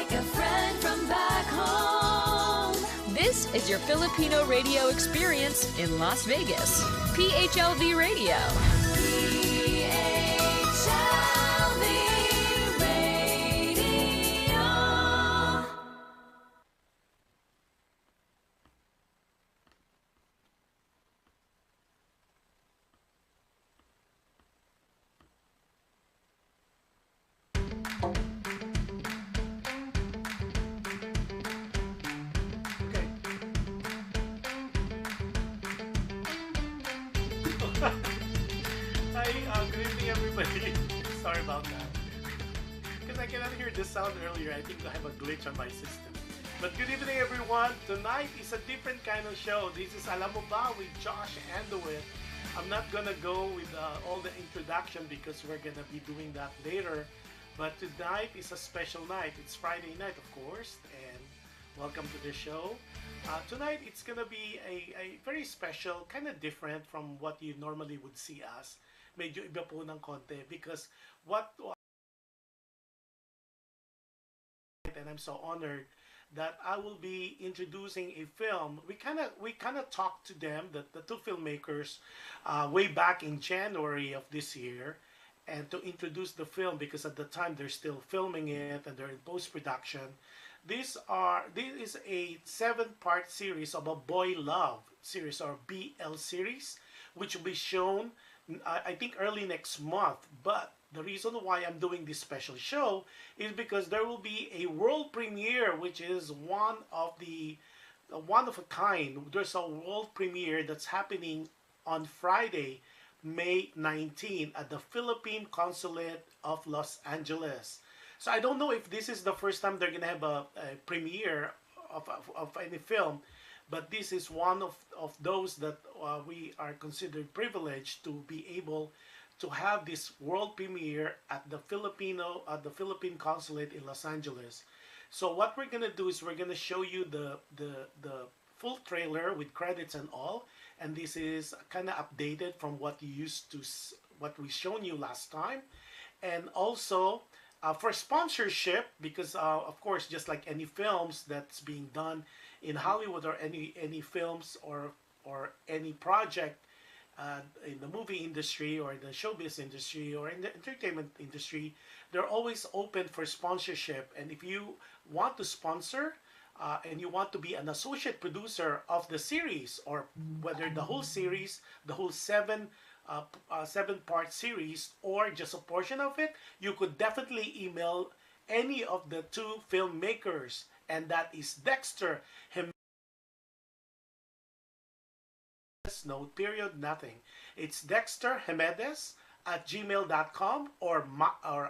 like a friend from back home. This is your Filipino radio experience in Las Vegas. PHLV Radio. PHLV Radio. Hi, good evening everybody. Sorry about that. Because I cannot hear the sound earlier. I think I have a glitch on my system. But good evening everyone. Tonight is a different kind of show. This is Alam Mo Ba with Jush Andowitt. I'm not gonna go with all the introduction because we're gonna be doing that later. But tonight is a special night. It's Friday night, of course, and welcome to the show. Tonight it's gonna be a very special, kind of different from what you normally would see us. Medyo iba po ng konti because and I'm so honored that I will be introducing a film. We kind of talked to them, the two filmmakers, way back in January of this year, and to introduce the film because at the time they're still filming it and they're in post-production. This is a 7-part series of a boy love series, or BL series, which will be shown I think early next month. But the reason why I'm doing this special show is because there will be a world premiere, which is one of a kind. There's a world premiere that's happening on Friday, May 19, at the Philippine Consulate of Los Angeles. So I don't know if this is the first time they're gonna have a premiere of any film, but this is one of those that we are considered privileged to be able to have this world premiere at the Philippine Consulate in Los Angeles. So what we're gonna do is we're gonna show you the full trailer with credits and all, and this is kind of updated from what we shown you last time, and also. For sponsorship, because of course, just like any films that's being done in Hollywood or any films or any project in the movie industry or the showbiz industry or in the entertainment industry, they're always open for sponsorship. And if you want to sponsor and you want to be an associate producer of the series, or whether the whole series, the whole 7-part series, or just a portion of it, you could definitely email any of the two filmmakers, and that is Dexter, Hemedez, no period, nothing. It's Dexter Hemedez at gmail.com or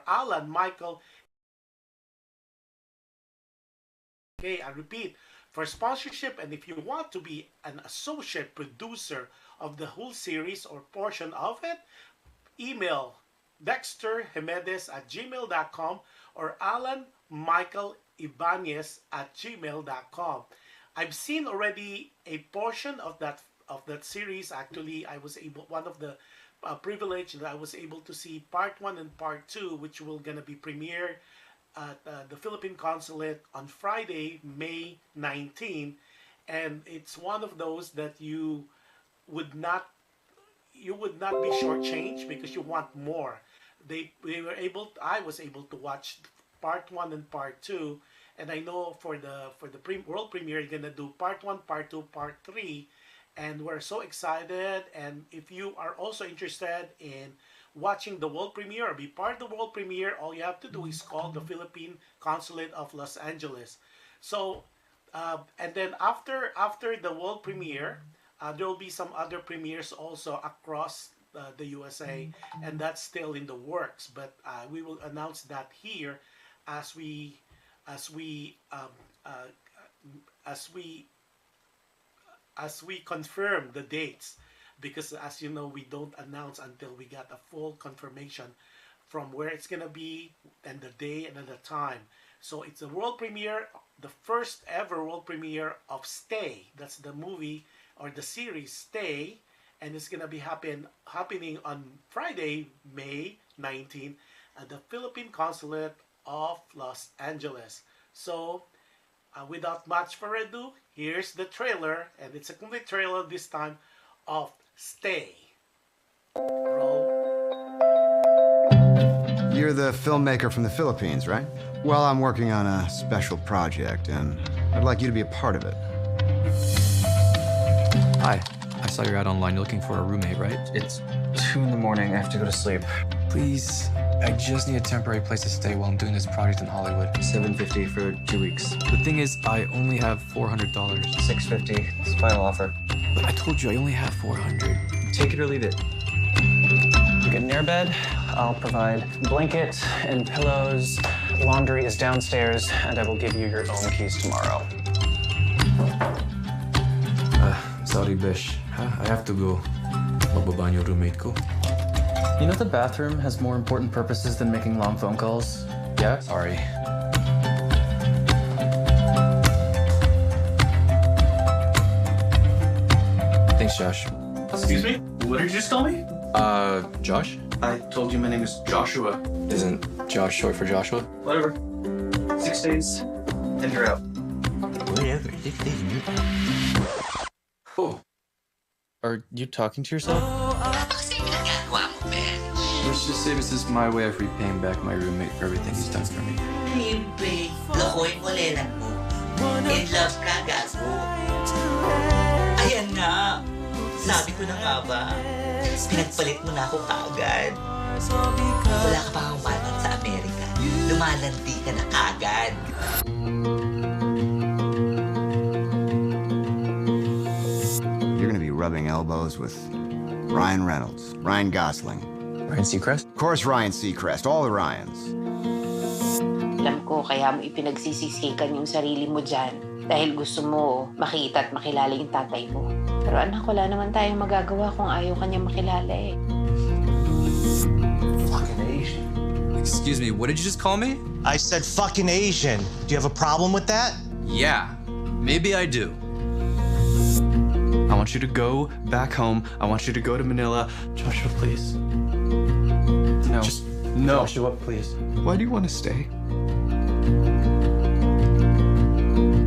Allan Michael. Okay, I repeat, for sponsorship, and if you want to be an associate producer of the whole series or portion of it, email Dexter Hemedez at gmail.com or Allan Michael Ibanez at gmail.com. I've seen already a portion of that series. Actually, I was able, one of the privilege that I was able to see part 1 and part 2, which will gonna be premiered at the Philippine Consulate on Friday, May 19, and it's one of those that you would not be shortchanged because you want more. I was able to watch part 1 and part 2, and I know for the world premiere you're gonna do part 1, part 2, part 3, and we're so excited. And if you are also interested in watching the world premiere or be part of the world premiere, all you have to do is call the Philippine Consulate of Los Angeles. So and then after the world premiere, there will be some other premieres also across the USA, and that's still in the works. But we will announce that here as we confirm the dates. Because as you know, we don't announce until we got a full confirmation from where it's gonna be and the day and the time. So it's a world premiere, the first ever world premiere of Stay. That's the movie or the series Stay, and it's gonna be happening on Friday, May 19, at the Philippine Consulate of Los Angeles. So, without much further ado, here's the trailer, and it's a complete trailer this time of Stay. Roll. You're the filmmaker from the Philippines, right? Well, I'm working on a special project, and I'd like you to be a part of it. Hi, I saw your ad online. You're looking for a roommate, right? It's 2 in the morning. I have to go to sleep. Please, I just need a temporary place to stay while I'm doing this project in Hollywood. $750 for 2 weeks. The thing is, I only have $400. $650. It's a final offer. But I told you I only have 400. Take it or leave it. You get an airbed. I'll provide blanket and pillows. Laundry is downstairs, and I will give you your own keys tomorrow. Sorry, Besh. I have to go. Magbaba yung roommate ko. You know the bathroom has more important purposes than making long phone calls? Yeah? Sorry. Thanks, Josh. Excuse me? What did you just tell me? Josh? I told you my name is Joshua. Isn't Josh short for Joshua? Whatever. 6 days, and you're out. Whatever. 6 days and you're Oh. Are you talking to yourself? Let's just say this is my way of repaying back my roommate for everything he's done for me. Libre. Lokohin mo, lelan mo. In love ka, gago. Ayan na. Sabi ko na nga ba? Pinagpalit mo na ako kaagad. Wala ka pa akong manman sa Amerika. Lumalandi ka na kaagad. You're gonna be rubbing elbows with Ryan Reynolds, Ryan Gosling. Ryan Seacrest? Of course, Ryan Seacrest, all the Ryans. Alam ko kaya mo ipinagsisisikan yung sarili mo dyan dahil gusto mo makita at makilala yung tatay mo. Pero anak, wala naman tayong magagawa kung ayaw kanya makilala eh. Fucking Asian. Excuse me, what did you just call me? I said fucking Asian. Do you have a problem with that? Yeah, maybe I do. I want you to go back home. I want you to go to Manila. Joshua, please. No. Just no. Joshua, please. Why do you want to stay?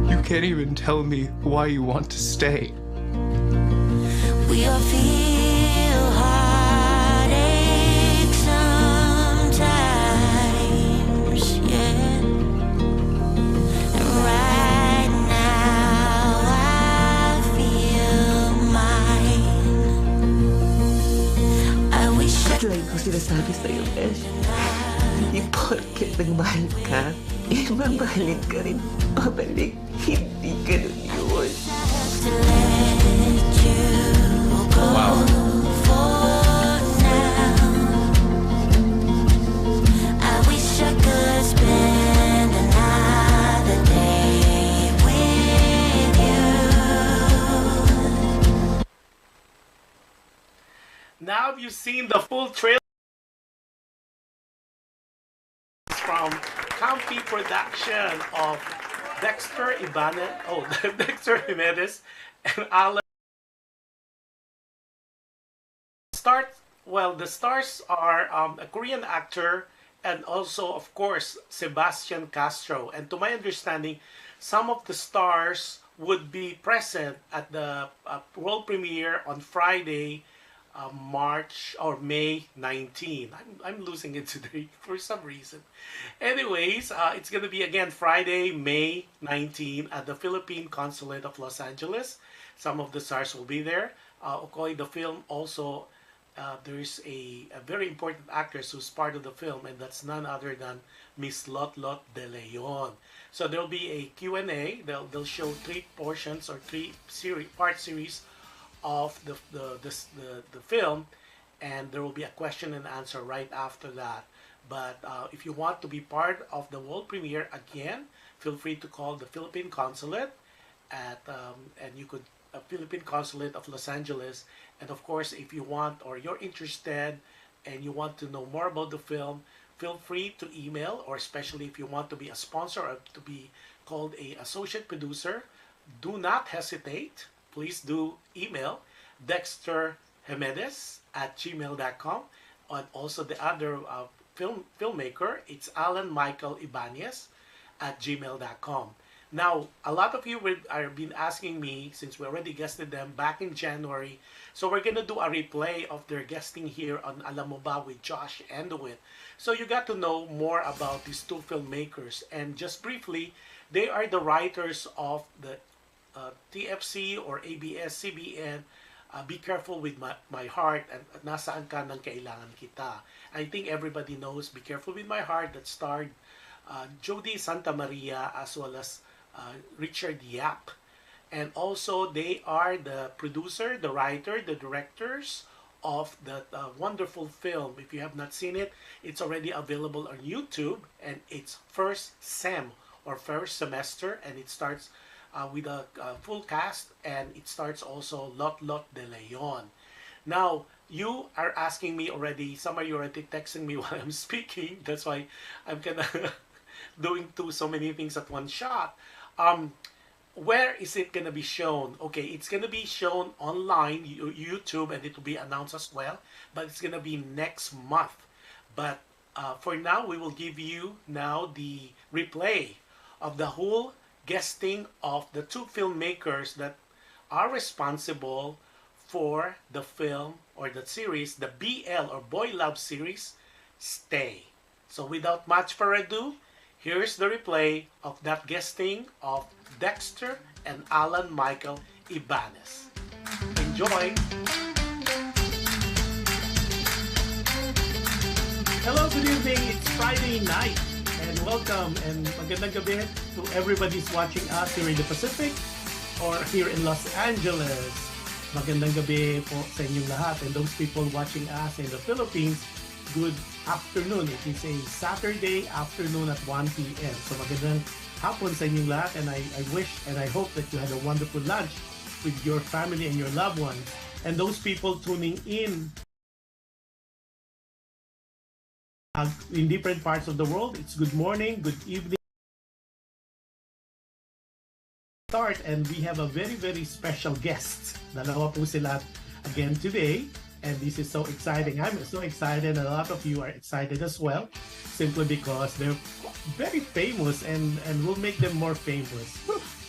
You can't even tell me why you want to stay. We all feel heartache sometimes, yeah. And right now I feel mine. I wish I Like ko sinasabi sa'yo, Besh. Hindi porket nagmahal ka, mamahalin ka rin pabalik. Hindi ganun yun. to let you go for now. I wish I could spend another day with you. Now you've seen the full trailer from Campy production of Dexter, Ibanez, Dexter, Hemedez, and Allan. The stars are a Korean actor and also, of course, Sebastian Castro. And to my understanding, some of the stars would be present at the world premiere on Friday, March or May 19. I'm losing it today for some reason. Anyways, it's going to be again Friday, May 19 at the Philippine Consulate of Los Angeles. Some of the stars will be there. Okay, the film also, there's a very important actress who's part of the film, and that's none other than Miss Lot Lot De Leon. So there'll be a Q&A. They'll show 3 portions or 3 part series of the film, and there will be a question and answer right after that. But if you want to be part of the world premiere again, feel free to call the Philippine Consulate at and you could Philippine Consulate of Los Angeles. And of course, if you want or you're interested and you want to know more about the film, feel free to email, or especially if you want to be a sponsor or to be called a associate producer, do not hesitate. Please do email dexterhemedez@gmail.com, and also the other filmmaker, it's Allan Michael Ibanez. gmail.com. Now, a lot of you have been asking me, since we already guested them back in January, so we're going to do a replay of their guesting here on Alam Mo Ba with Jush Andowitt. So you got to know more about these two filmmakers. And just briefly, they are the writers of the TFC or ABS-CBN, Be Careful with My Heart, and Nasaan Ka Nang Kailangan Kita. I think everybody knows Be Careful with My Heart, that starred Jody Santa Maria as well as Richard Yap. And also they are the producer, the writer, the directors of that wonderful film. If you have not seen it, it's already available on YouTube, and it's First Sem or First Semester, and it starts with a full cast, and it starts also Lot de Leon. Now, you are asking me already, some of you are already texting me while I'm speaking, that's why I'm kind of doing so many things at one shot. Where is it going to be shown? Okay, it's going to be shown online, YouTube, and it will be announced as well, but it's going to be next month. But for now, we will give you now the replay of the whole guesting of the two filmmakers that are responsible for the film or the series, the BL or Boy Love series, Stay. So without much further ado, here's the replay of that guesting of Dexter and Allan Michael Ibanez. Enjoy! Hello, good evening. It's Friday night. And welcome and magandang gabi to everybody's watching us here in the Pacific or here in Los Angeles. Magandang gabi po sa inyong lahat. And those people watching us in the Philippines, good afternoon. It is a Saturday afternoon at 1 p.m. So magandang hapon sa inyong lahat, and I wish and I hope that you had a wonderful lunch with your family and your loved ones. And those people tuning in different parts of the world, it's good morning, good evening. Start, and we have a very special guest. Dalawa po sila again today. And this is so exciting. I'm so excited. A lot of you are excited as well, simply because they're very famous, and we'll make them more famous.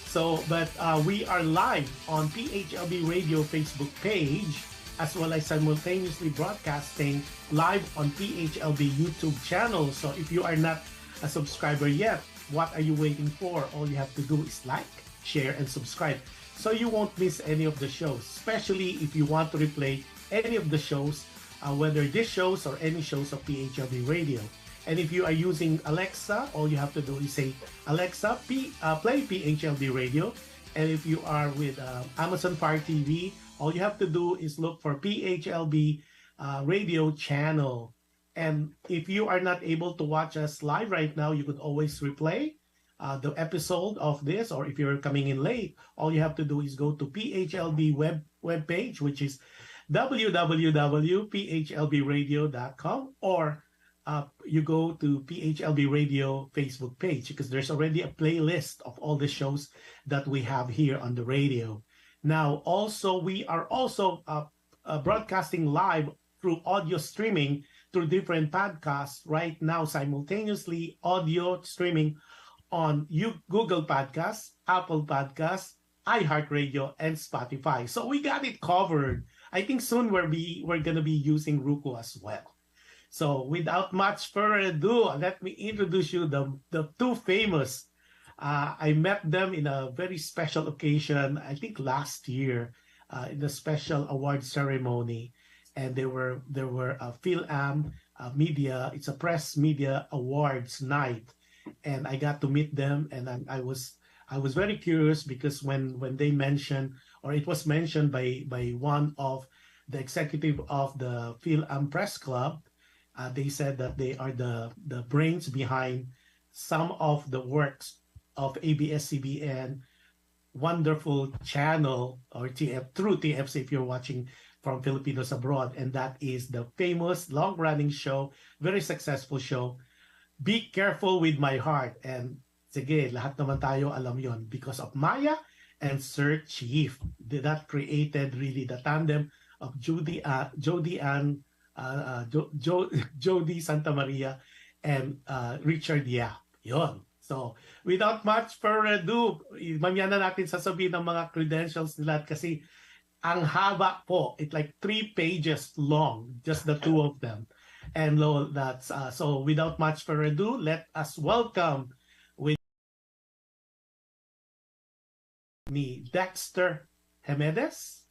So, but we are live on PHLV Radio Facebook page, as well as simultaneously broadcasting live on PHLV YouTube channel. So if you are not a subscriber yet, what are you waiting for? All you have to do is like, share, and subscribe, so you won't miss any of the shows, especially if you want to replay any of the shows, whether these shows or any shows of PHLV Radio. And if you are using Alexa, all you have to do is say, Alexa, play PHLV Radio. And if you are with Amazon Fire TV, all you have to do is look for PHLV Radio channel. And if you are not able to watch us live right now, you could always replay the episode of this, or if you're coming in late, all you have to do is go to PHLV web page, which is www.phlvradio.com, or you go to PHLV Radio Facebook page, because there's already a playlist of all the shows that we have here on the radio. Now, also, we are also broadcasting live through audio streaming through different podcasts right now, simultaneously audio streaming on Google Podcasts, Apple Podcasts, iHeartRadio, and Spotify. So we got it covered. I think soon we're gonna be using Roku as well. So without much further ado, let me introduce you the two famous. I met them in a very special occasion, I think last year, in the special award ceremony, and there were Fil-Am media. It's a press media awards night, and I got to meet them, and I was very curious, because when they mentioned, or it was mentioned by one of the executive of the Fil-Am Press Club, they said that they are the brains behind some of the works of ABS-CBN wonderful channel, or through TFC if you're watching from Filipinos abroad, and that is the famous long-running show, very successful show, Be Careful with My Heart. And sige, lahat naman tayo alam yon, because of Maya and Sir Chief. That created really the tandem of Jody Santa Maria and Richard Yap. Yon. So, without much further ado, mamaya na natin sasabihin ng mga credentials nila kasi ang haba po. It's like 3 pages long, just the two of them. And that's so without much further ado, let us welcome with me Dexter Hemedez.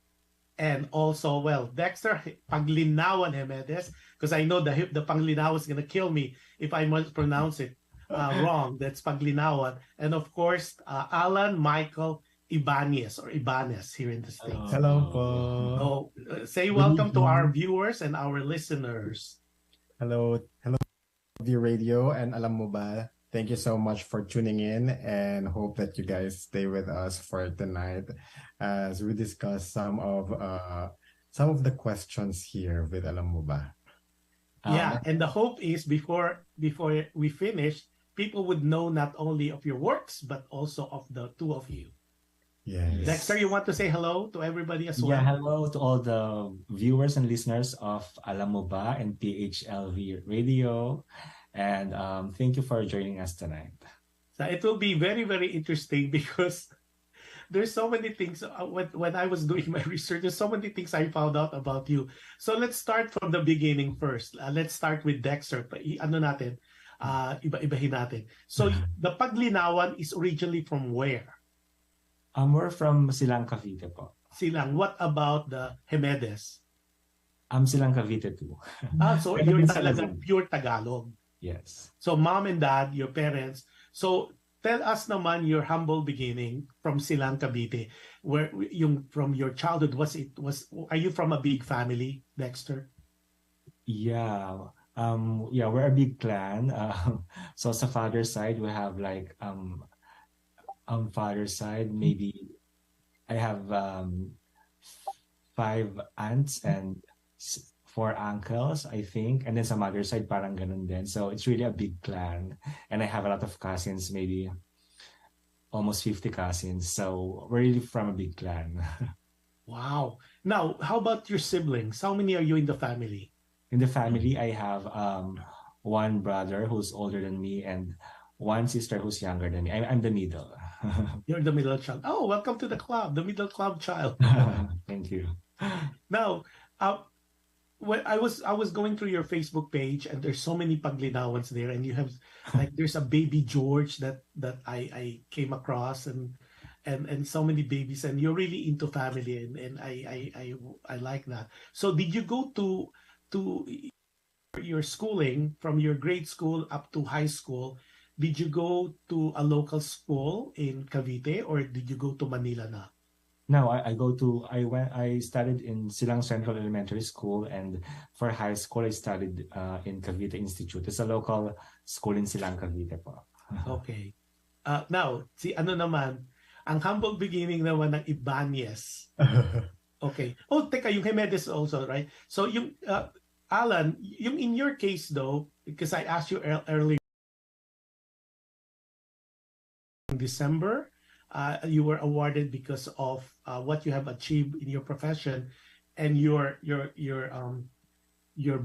And also, well, Dexter Paglinawan Hemedez, because I know the Panglinawan is going to kill me if I must pronounce it wrong. That's Paglinawan. And of course, Allan Michael Ibanez or Ibanez here in the States. Hello po. So, say welcome to our viewers and our listeners. Hello View Radio and Alam Mo Ba. Thank you so much for tuning in and hope that you guys stay with us for tonight as we discuss some of the questions here with Alam Mo Ba. Yeah, and the hope is before we finish, people would know not only of your works but also of the two of you. Yes. Dexter, you want to say hello to everybody as well? Yeah, hello to all the viewers and listeners of Alam Mo Ba and PHLV Radio. And thank you for joining us tonight. So it will be very, very interesting because there's so many things. When I was doing my research, there's so many things I found out about you. So let's start from the beginning first. Let's start with Dexter. Iba-ibahin natin. So the Paglinawan is originally from where? We're from Silang, Cavite po. Silang. What about the Hemedez? Silang, Cavite too. So you're talaga pure Tagalog. Yes. So mom and dad, your parents. So tell us naman your humble beginning from Silang, Cavite. Where from your childhood are you from a big family, Dexter? Yeah. We're a big clan. So sa father's side we have like father's side maybe I have 5 aunts and 4 uncles, I think. And then sa mother's side, parang ganun din. So it's really a big clan. And I have a lot of cousins, maybe almost 50 cousins. So we're really from a big clan. Wow. Now, how about your siblings? How many are you in the family? In the family, I have 1 brother who's older than me and 1 sister who's younger than me. I'm the middle. You're the middle child. Oh, welcome to the club, the middle club child. Thank you. Now, when I was going through your Facebook page and there's so many Paglinawans there, and you have like there's a baby George that I came across and so many babies, and you're really into family and I like that. So did you go to your schooling from your grade school up to high school? Did you go to a local school in Cavite or did you go to Manila na? No, I studied in Silang Central Elementary School, and for high school I studied in Cavite Institute. It's a local school in Silang, Cavite po. Okay. Now, ano naman, ang humble beginning naman ng Ibanez. Okay. Oh, teka, yung Hemedez also, right? So yung Allan, yung in your case though, because I asked you earlier in December, you were awarded because of what you have achieved in your profession, and your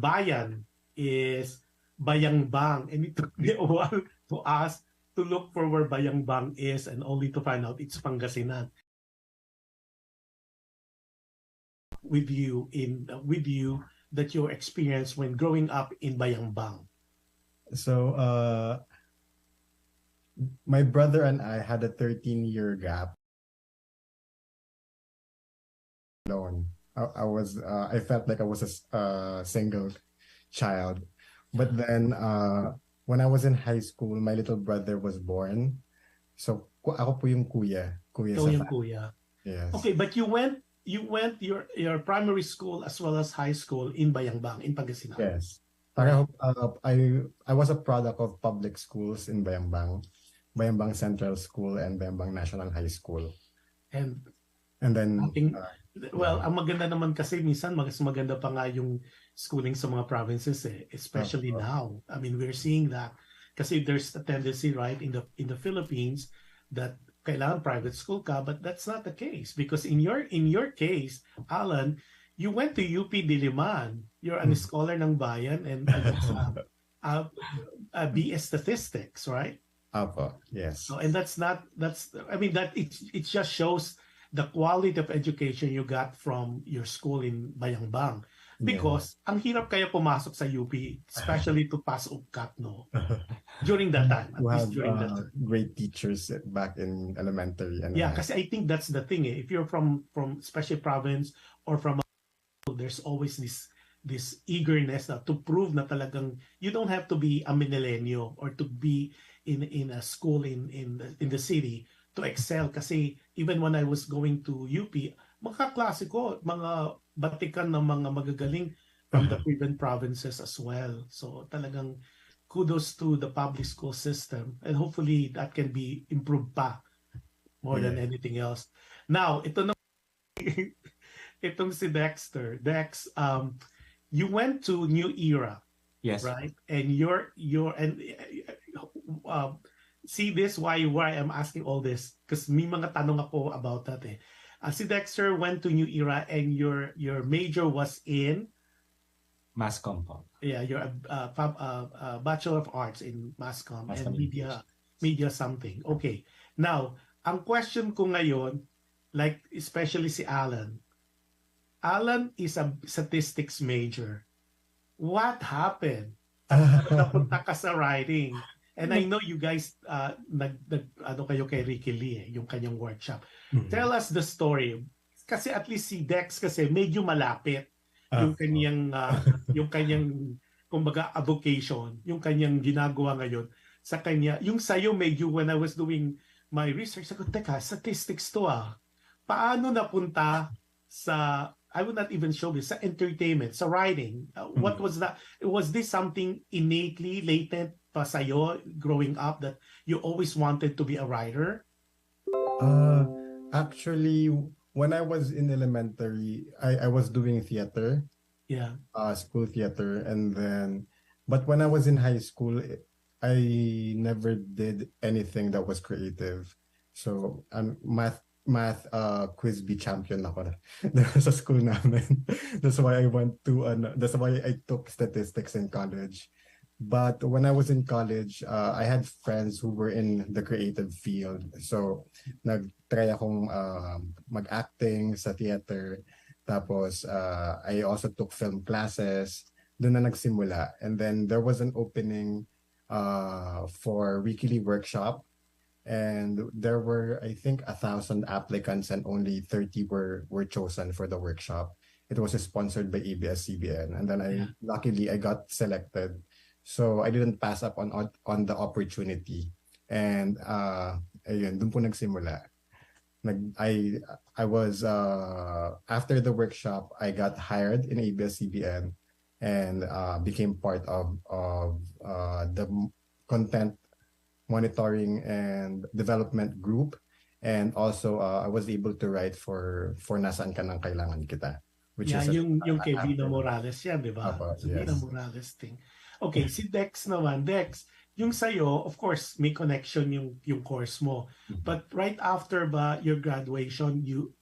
bayan is Bayang-Bang, and it took me a while to ask to look for where Bayang-Bang is, and only to find out it's Pangasinan. With you that your experience when growing up in Bayang-Bang. So my brother and I had a 13-year gap. Alone. I felt like I was a single child. But then when I was in high school, my little brother was born. So ako po yung kuya. Kuya. Yes. Okay, but you went your primary school as well as high school in Bayang-Bang in Pangasinan. Yes. I was a product of public schools in Bayang-Bang Central School and Bayang-Bang National High School. And then ang maganda naman kasi minsan mas maganda pa nga yung schooling sa mga provinces especially now. I mean, we're seeing that kasi there's a tendency, right, in the Philippines that kailangan private school ka, but that's not the case because in your case, Allan, you went to UP Diliman. You're a scholar ng bayan and BS Statistics, right? Yes. So, and that's not, I mean, that it just shows the quality of education you got from your school in Bayambang. Because ang hirap kaya pumasok sa UP, especially to pass UPCAT, no? During that time, at We least have during that time. great teachers back in elementary. And Yeah, kasi I think that's the thing. If you're from especially province or from there's always this eagerness na to prove na talagang you don't have to be a Minelenyo or to be in a school in the city to excel. Kasi even when I was going to UP, mga kaklase ko, mga batikan ng mga magagaling from the different provinces as well. So talagang kudos to the public school system, and hopefully that can be improved pa more than anything else. Now, ito na itong si Dexter. Dex, you went to New Era. Yes. Right? And see this why I'm asking all this, because may mga tanong ako about that eh. Si Dexter went to New Era and your major was in Mass Comm. Yeah, you're a Bachelor of Arts in Mass Comm and media something. Okay. Now, ang question ko ngayon, like especially si Allan. Allan is a statistics major. What happened? Napunta ka sa writing. And I know you guys ano kayo kay Ricky Lee, yung kanyang workshop. Tell us the story. Kasi at least si Dex kasi medyo malapit yung kanyang kumbaga avocation, yung kanyang ginagawa ngayon sa kanya. Yung sayo medyo when I was doing my research, sabi ko, teka, statistics to Paano napunta sa, I would not even show this, sa entertainment, sa writing? What was that? Was this something innately latent pa sa'yo growing up that you always wanted to be a writer? Actually, when I was in elementary, I was doing theater. Yeah. School theater. And then, but when I was in high school, I never did anything that was creative. So, math quiz bee champion ako sa school namin. That's why that's why I took statistics in college. But when I was in college, I had friends who were in the creative field. So, nag-try akong mag-acting sa theater. Tapos, I also took film classes. Doon na nagsimula. And then, there was an opening for weekly workshop. And there were, I think, 1,000 applicants and only 30 were chosen for the workshop. It was sponsored by ABS-CBN. And then luckily, I got selected. So I didn't pass up on the opportunity. And ayun, doon po nagsimula. I was after the workshop, I got hired in ABS-CBN and became part of the content monitoring and development group. And also I was able to write for Nasaan Ka Nang Kailangan Kita. Which is yung kay Vina Morales yan, di ba? Yes. Vina Morales thing. Okay, si Dex naman. Dex, yung sa'yo, of course, may connection yung course mo. But right after ba your graduation, yung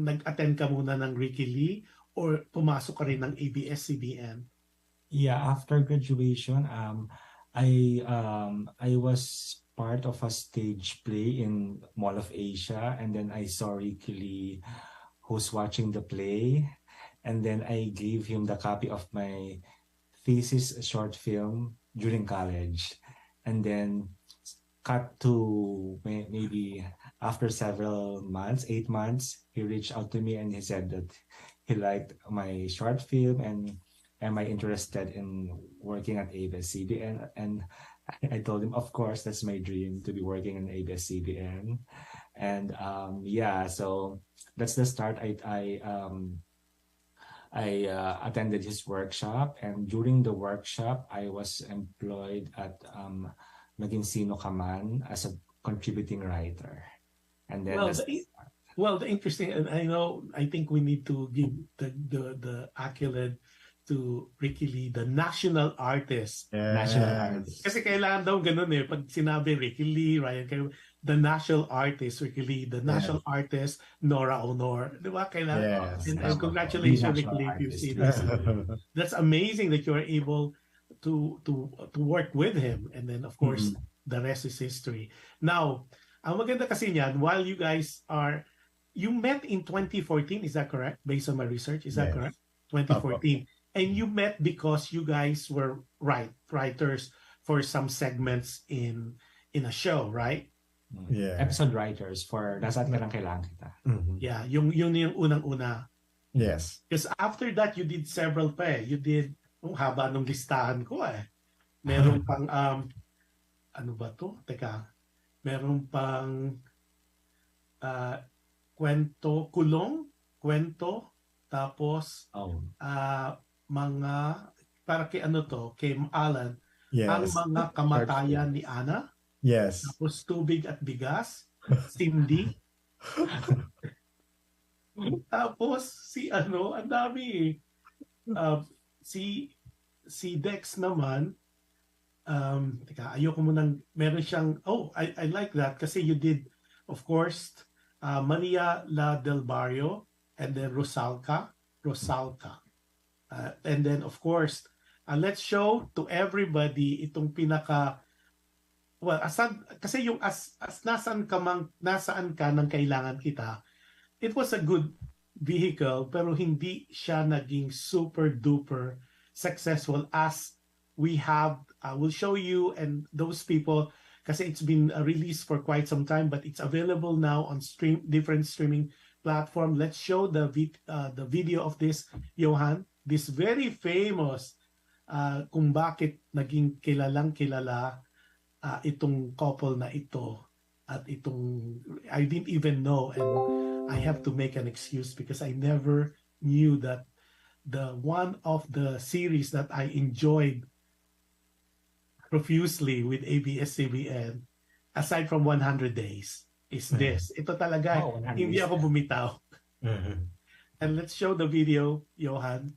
nag-attend ka muna ng Ricky Lee or pumasok ka rin ng ABS-CBN? Yeah, after graduation, I was part of a stage play in Mall of Asia, and then I saw Ricky Lee who's watching the play, and then I gave him the copy of my thesis short film during college. And then cut to maybe after several months, 8 months, he reached out to me and he said that he liked my short film and am I interested in working at ABS-CBN? And I told him, of course, that's my dream, to be working in ABS-CBN. And so that's the start. I attended his workshop, and during the workshop, I was employed at Maging Sino Ka Man as a contributing writer. And then the interesting, and I think we need to give the accolade to Ricky Lee, the national artist. National artist. Kasi kailangan daw ganun pag sinabi Ricky Lee, Ryan, the national artist, Ricky Lee, the national artist, Nora Honor. Di ba? Kailangan. And congratulations, Ricky Lee, if you've seen this. That's amazing that you are able to work with him, and then of course the rest is history. Now, ang maganda kasi niyan, while you guys you met in 2014, is that correct? Based on my research, is that correct? 2014, and you met because you guys were writers for some segments in a show, right? Yeah. Episode writers for Nasaan Ka Lang Kailangan Kita. Yeah, yung unang-una. Yes. Because after that, you did several pa eh. You did, haba nung listahan ko eh. Meron pang, ano ba to? Teka. Meron pang kwento, tapos mga, para kay ano to, kay Allan, ang mga kamatayan ni Ana. Yes. Tapos Tubig at Bigas, Cindy. Tapos ang dami si Dex naman, teka, ayoko munang, meron siyang, I like that kasi you did, of course, Maria La Del Barrio, and then Rosalca. And then, of course, let's show to everybody itong pinaka, kasi yung as nasaan ka nang kailangan kita, it was a good vehicle, pero hindi siya naging super duper successful as we have. I will show you and those people, kasi it's been released for quite some time, but it's available now on different streaming platform. Let's show the video of this, Johan, this very famous kung bakit naging kilalang kilala itong couple na ito, at itong, I didn't even know, and I have to make an excuse because I never knew that the one of the series that I enjoyed profusely with ABS-CBN, aside from 100 Days, is this. Ito talaga, hindi ako bumitaw. And let's show the video, Johan.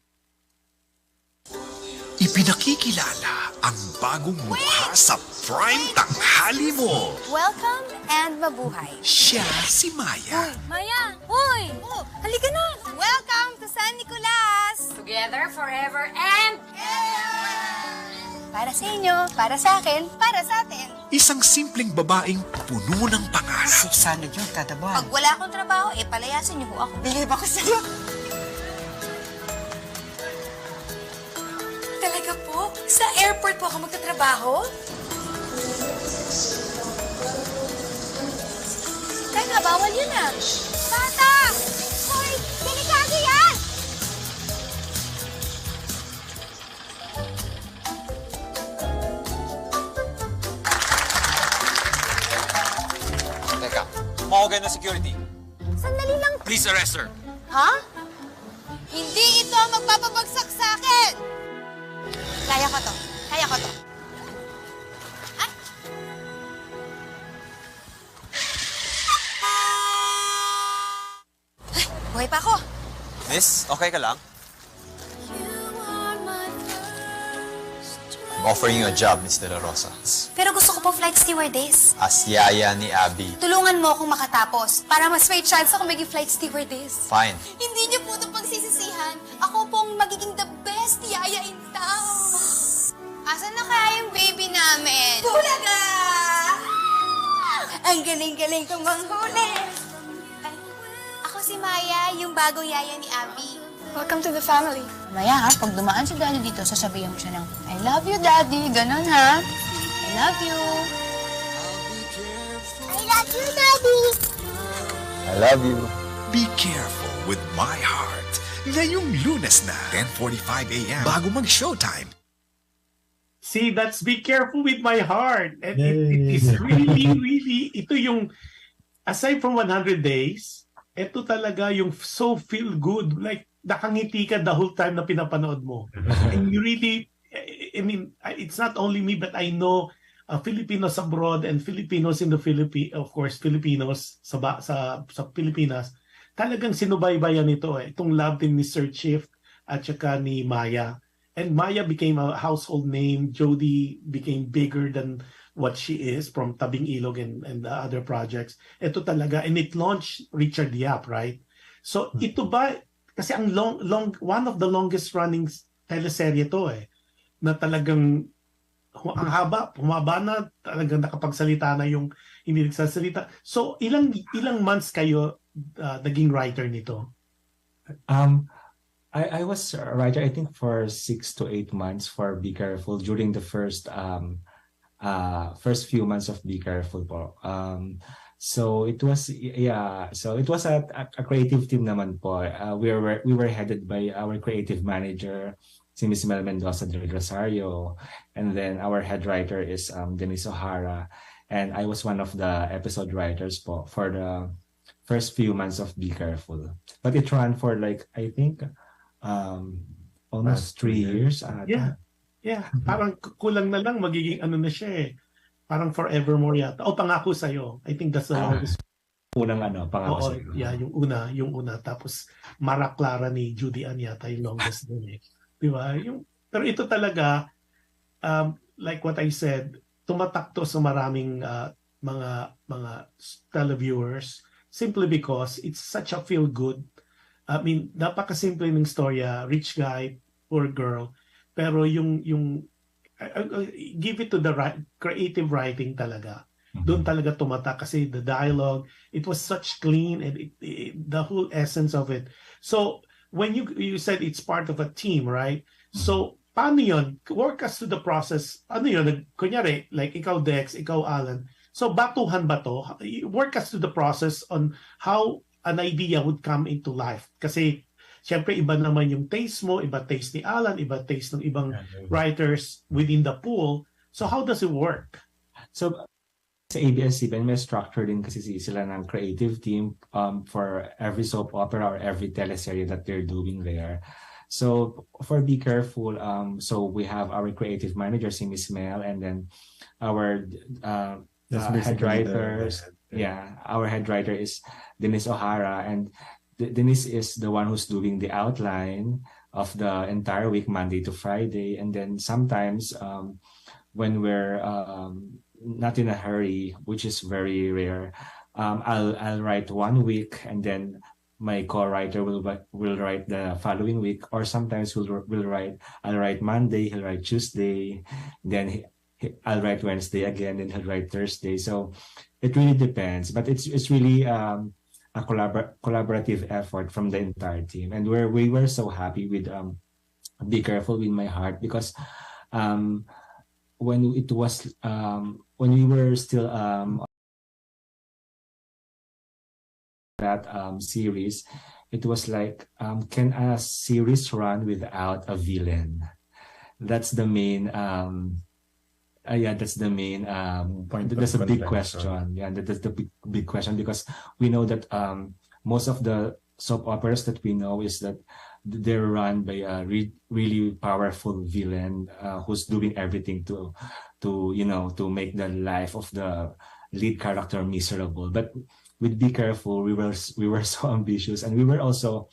Ipinakikilala ang bagong mukha sa prime tanghali mo. Welcome and mabuhay. Siya si Maya. Uy, Maya! Uy! Halika na! Welcome to San Nicolas! Together forever and... Para sa inyo, para sa akin, para sa atin. Isang simpleng babaeng puno ng pangarap. Sana yun, kada buwan. Pag wala akong trabaho, palayasin niyo ho ako. Believe ako sa'yo. Talaga po? Sa airport po ako magtatrabaho? Teka, bawal yun ah. Bata! Hoy! Delikado yan! Teka, tumawag na security. Sandali lang. Please arrest her. Ha? Hindi ito ang magpapabagsak sa akin! Kaya ko to. Kaya ko to. Ay! Ay, buhay pa ako. Miss, okay ka lang? I'm offering you a job, Miss De La Rosa. Pero gusto ko po flight stewardess. As yaya ni Abby. Tulungan mo akong makatapos para mas may chance ako maging flight stewardess. Fine. Hindi niyo po ito pagsisisihan. Ako pong magiging the best yaya in town. Asan na kaya yung baby namin? Bulaga! Ang galing-galing kong manghuli. Ako si Maya, yung bagong yaya ni Abby. Welcome to the family. Maya ha, pag dumaan si Daddy dito, sasabihin mo siya ng, I love you, Daddy. Ganon ha. I love you. I love you, Daddy. I love you. Be careful with my heart. Ngayong Lunes na, 10:45 a.m. bago mag-showtime. See, that's Be Careful with My Heart. And it is really, ito yung, aside from 100 Days, ito talaga yung so feel good. Like, nakangiti ka the whole time na pinapanood mo. And you really, I mean, it's not only me, but I know Filipinos abroad and Filipinos in the Philippines, of course, Filipinos sa Pilipinas, talagang sinubaybayan ito eh. Itong love team ni Sir Chief at saka ni Maya. And Maya became a household name. Jody became bigger than what she is from Tabing Ilog and the other projects. Ito talaga, and it launched Richard Yap, right? So ito ba, kasi ang one of the longest running teleserye to eh, na talagang ang humaba na, talagang nakapagsalita na yung hindi nagsasalita. So, ilang months kayo naging writer nito? I was a writer, I think, for 6 to 8 months for Be Careful during the first few months of Be Careful po. So it was a creative team naman po. We were headed by our creative manager, si Miss Mel Mendoza del Rosario, and then our head writer is Denise O'Hara, and I was one of the episode writers po for the first few months of Be Careful. But it ran for like, I think, almost 3 years. Yeah. Parang kulang na lang magiging ano na siya eh. Parang forevermore yata. Pangako sa'yo. I think that's the longest. Unang Pangako sa'yo. Yeah, yung una. Tapos Mara Clara ni Judy Ann yata yung longest din eh. Di ba? Pero ito talaga, like what I said, tumatak to sa maraming mga televiewers simply because it's such a feel-good. I mean, napakasimple ng storya, rich guy, poor girl, pero yung give it to the creative writing talaga. Doon talaga tumatak kasi the dialogue, it was such clean and the whole essence of it. So, when you said it's part of a team, right? So, paano yun? Work us to the process. Ano yun? Kunyari, like ikaw Dex, ikaw Allan. So, batuhan ba to? Work us to the process on how an idea would come into life. Kasi, syempre, iba naman yung taste mo, iba taste ni Allan, iba taste ng ibang writers within the pool. So, how does it work? So, sa ABS-CBN, may structure din kasi sila ng creative team for every soap opera or every teleserye that they're doing there. So, for Be Careful, so we have our creative manager, si Miss Mel, and then our head writers. Our head writer is Denise O'Hara, and Denise is the one who's doing the outline of the entire week, Monday to Friday. And then sometimes when we're not in a hurry, which is very rare, I'll write 1 week, and then my co-writer will write the following week, or sometimes I'll write Monday, he'll write Tuesday, then I'll write Wednesday again, then he'll write Thursday. So it really depends, but it's really a collaborative effort from the entire team, and we were so happy with Be Careful with My Heart, because when we were still that series, it was like, can a series run without a villain? That's the main that's the main point. That's a big question. Yeah, that's the big question, because we know that most of the soap operas that we know is that they're run by a really powerful villain who's doing everything to make the life of the lead character miserable. But with Be Careful, we were so ambitious, and we were also,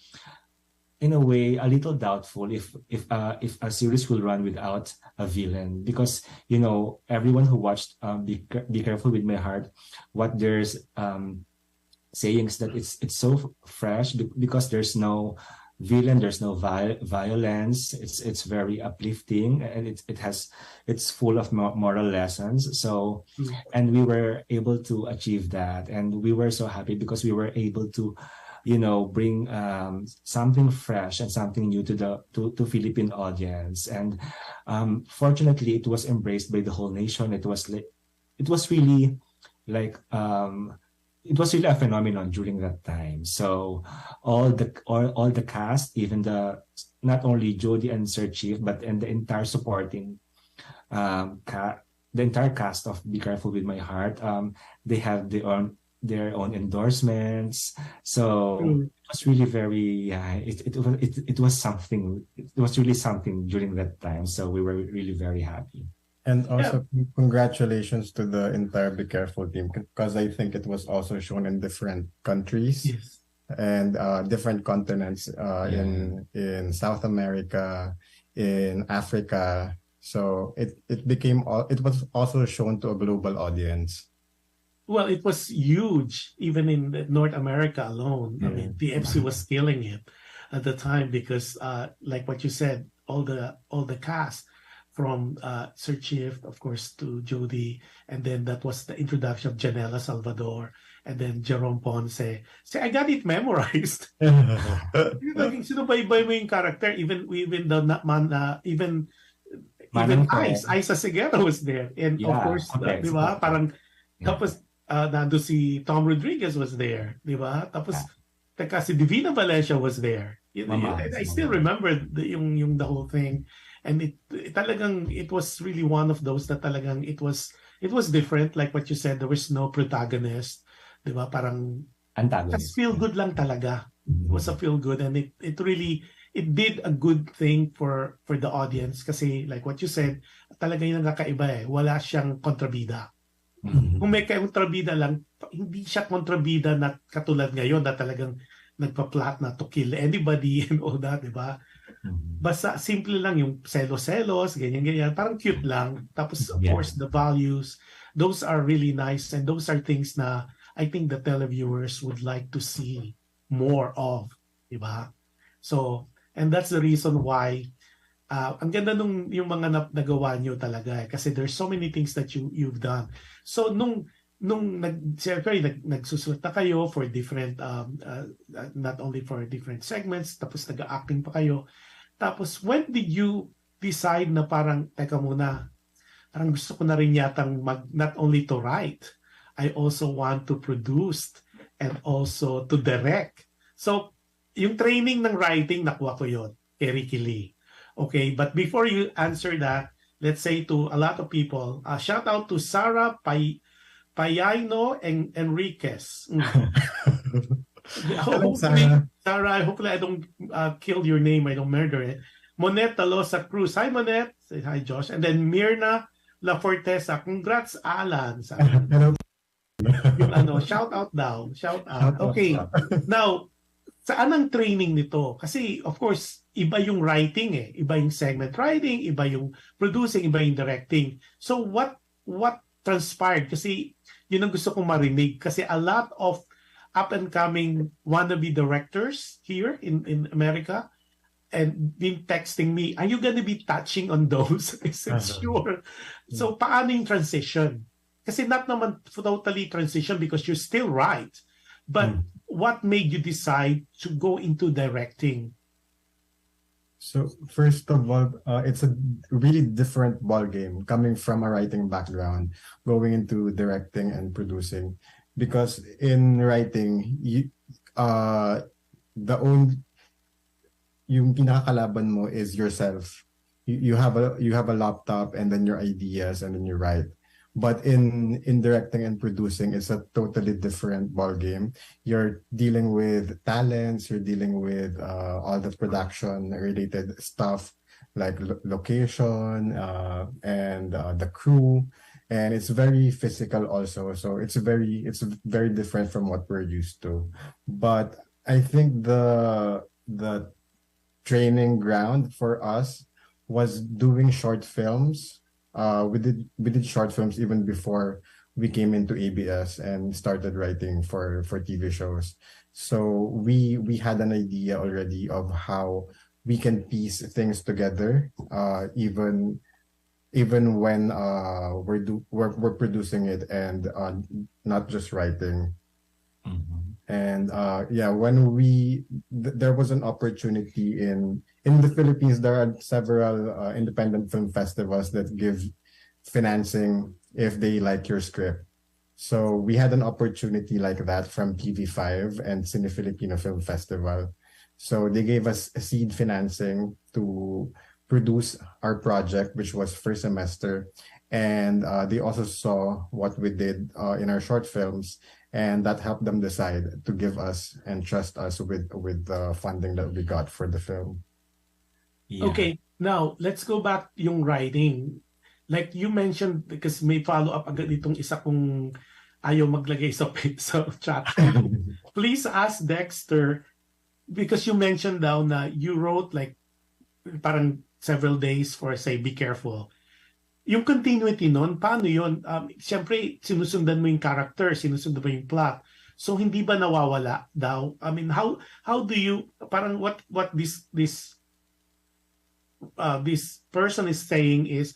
in a way, a little doubtful if a series will run without a villain, because everyone who watched Be Careful with My Heart, what there's saying is that it's so fresh because there's no villain, there's no violence. It's very uplifting, and it's full of moral lessons. So, and we were able to achieve that, and we were so happy because we were able to, bring something fresh and something new to Philippine audience. And fortunately, it was embraced by the whole nation. It was really a phenomenon during that time. So all the cast, even not only Jody and Sir Chief, but and the entire supporting the entire cast of Be Careful with My Heart, they have their own endorsements. So it was really very it was something. It was really something during that time. So we were really very happy. And also, congratulations to the entire Be Careful team, because I think it was also shown in different countries and different continents in South America, in Africa. So it was also shown to a global audience. Well, it was huge, even in North America alone. I mean, TFC was killing it at the time because, like what you said, all the cast from Sir Chief, of course, to Jody, and then that was the introduction of Janela Salvador, and then Jerome Ponce. I got it memorized. Naging sinubaybay mo yung character, even the even Isa Segura was there, and of course, di ba? Parang tapos nando si Tom Rodriguez was there, di ba? Tapos teka, si Divina Valencia was there. I still remember yung the whole thing. And it was really one of those that talagang it was different, like what you said. There was no protagonist, di ba? Parang just feel good lang talaga. It was a feel good, and it really did a good thing for the audience kasi like what you said, talaga yung nakakaiba wala siyang kontrabida. Kung may kontrabida lang, hindi siya kontrabida na katulad ngayon na talagang nagpa-plot na to kill anybody and all that, di ba? Basta simple lang yung selos-selos, ganyan-ganyan. Parang cute lang. Tapos, of course, the values, those are really nice. And those are things na I think the televiewers would like to see more of. Diba? So, and that's the reason why ang ganda yung mga nagawa nyo talaga. Kasi there's so many things that you've done. So, nagsusulat na kayo for different, not only for different segments, tapos nag-acting pa kayo. Tapos, when did you decide na parang, teka muna, parang gusto ko na rin yatang not only to write, I also want to produce and also to direct. So, yung training ng writing, nakuha ko yun, kay Ricky Lee. Okay, but before you answer that, let's say to a lot of people, shout out to Sarah Payano and Enriquez. Sarah, hopefully I don't kill your name, I don't murder it. Monette Talosa Cruz. Hi, Monette. Say hi, Josh. And then Mirna La Fortesa. Congrats, Allan. Yung shout out daw. Shout out. Okay. Now, saan ang training nito? Kasi, of course, iba yung writing Iba yung segment writing, iba yung producing, iba yung directing. So, what transpired? Kasi, yun ang gusto kong marinig. Kasi a lot of up-and-coming wannabe directors here in America and been texting me, are you gonna be touching on those? I said, sure. So, paano yung transition? Kasi not naman totally transition because you're still right. But what made you decide to go into directing? So, first of all, it's a really different ballgame coming from a writing background, going into directing and producing. Because in writing, yung pinakakalaban mo is yourself. You have a laptop and then your ideas and then you write. But in directing and producing, it's a totally different ballgame. You're dealing with talents, you're dealing with all the production related stuff like location and the crew. And it's very physical also. So it's very different from what we're used to. But I think the training ground for us was doing short films. We did short films even before we came into ABS and started writing for TV shows. So we had an idea already of how we can piece things together, even when we're producing it and not just writing. And when there was an opportunity in the Philippines, there are several independent film festivals that give financing if they like your script. So we had an opportunity like that from TV5 and Cine Filipino Film Festival. So they gave us seed financing to produce our project, which was first semester. And they also saw what we did in our short films, and that helped them decide to give us and trust us with the funding that we got for the film. Yeah. Okay, now let's go back yung writing. Like you mentioned, because may follow-up agad itong isa kong ayaw maglagay sa chat. Please ask Dexter, because you mentioned daw na you wrote like parang several days for, say, Be Careful. Yung continuity nun, paano yun? Siyempre, sinusundan mo yung character, sinusundan mo yung plot. So, hindi ba nawawala daw? I mean, how do you, parang what this this person is saying is,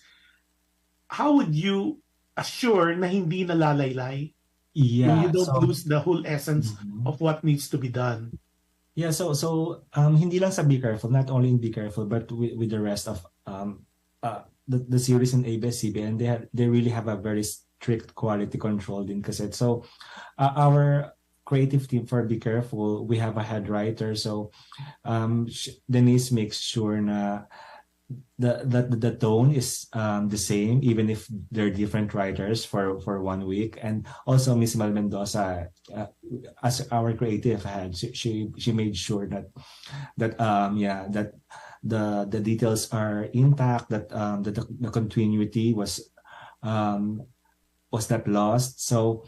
how would you assure na hindi nalalaylay? Yung you Yeah, don't so lose the whole essence of what needs to be done. yeah, so hindi lang sa Be Careful, not only in Be Careful, but with the rest of the series in ABS-CBN, they really have a very strict quality control din kasi. So our creative team for Be Careful, we have a head writer. So Denise makes sure na the tone is the same even if they're different writers for 1 week. And also Miss Mel Mendoza, as our creative head, she made sure that the details are intact, that the continuity was not lost. So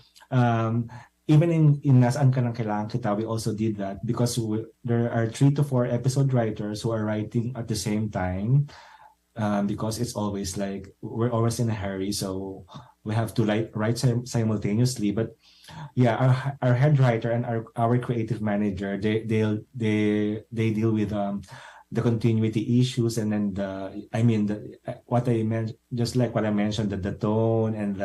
even in Nasaan Ka Nang Kailangan Kita, we also did that because there are 3 to 4 episode writers who are writing at the same time, because it's always like we're always in a hurry, so we have to write simultaneously. But yeah, our head writer and our creative manager, they deal with the continuity issues, and then what I meant, just like what I mentioned, the tone and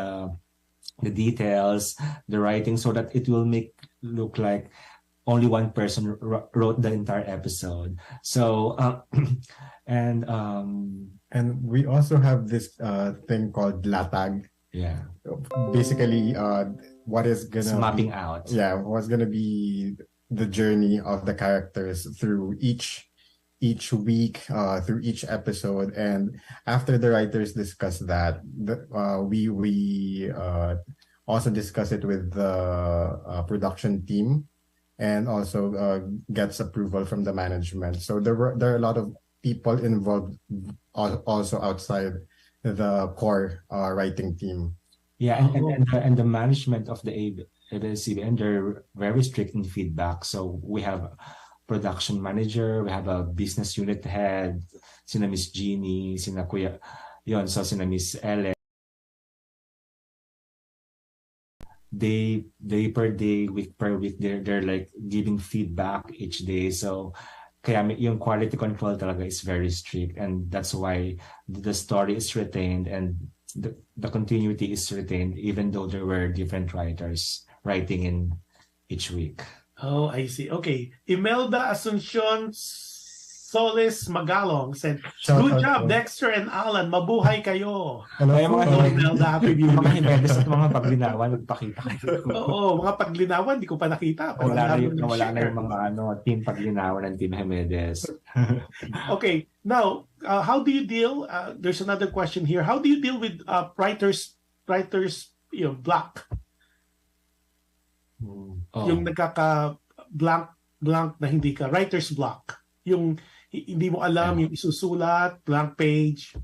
the details, the writing, so that it will look like only one person wrote the entire episode. So and we also have this thing called latag. Yeah. Basically, what is It's gonna mapping be, out. Yeah, what's gonna be the journey of the characters through each week, through each episode. And after the writers discuss that, we also discuss it with the production team, and also gets approval from the management. So there are a lot of people involved also outside the core writing team. Yeah, and the management of the ABS-CBN, they're very strict in feedback. So we have production manager, we have a business unit head, sina Miss Jeannie, sina Kuya, so sina Miss Ellen. Day per day, week per week, they're like giving feedback each day. So kaya yung quality control talaga is very strict, and that's why the story is retained and the continuity is retained, even though there were different writers writing in each week. Oh, I see. Okay. Imelda Asuncion Solis Magalong said, good job, Dexter and Allan. Mabuhay kayo. Hello, Imelda, happy New Mga Year. Hemedez at mga paglinawan, nagpakita kayo. Oo, mga paglinawan, di ko pa nakita. Wala na yung mga team paglinawan ng Team Hemedez. Okay, now, how do you deal, there's another question here. How do you deal with writers, block? Yung nagkaka-blank na hindi ka, writer's block. Yung hindi mo alam, yung isusulat, blank page.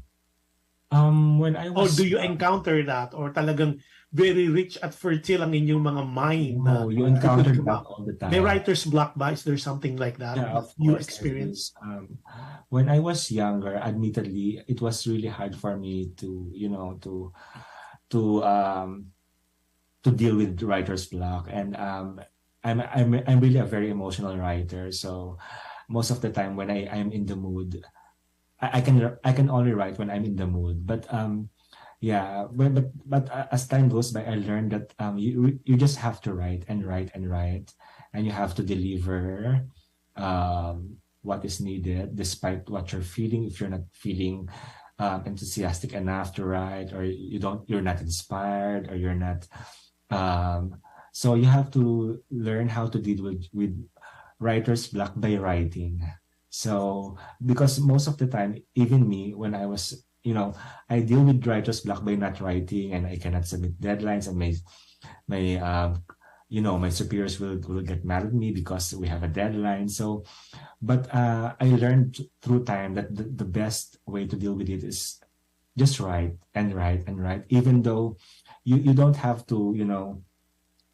When I was... Or do you encounter that? Or talagang very rich at fertile ang inyong mga mind? No, you encounter that all the time. May writer's block ba? Is there something like that Yeah, of you course, experience? When I was younger, admittedly, it was really hard for me to deal with writer's block, and I'm really a very emotional writer. So most of the time when I'm in the mood, I can only write when I'm in the mood. But as time goes by, I learned that you just have to write and write and write, and you have to deliver what is needed despite what you're feeling. If you're not feeling enthusiastic enough to write, or you're not inspired, or you're not so you have to learn how to deal with writer's block by writing. So because most of the time, even me, when I was, I deal with writer's block by not writing, and I cannot submit deadlines, and my superiors will get mad at me because we have a deadline. So, but I learned through time that the best way to deal with it is just write and write and write, even though you don't have to,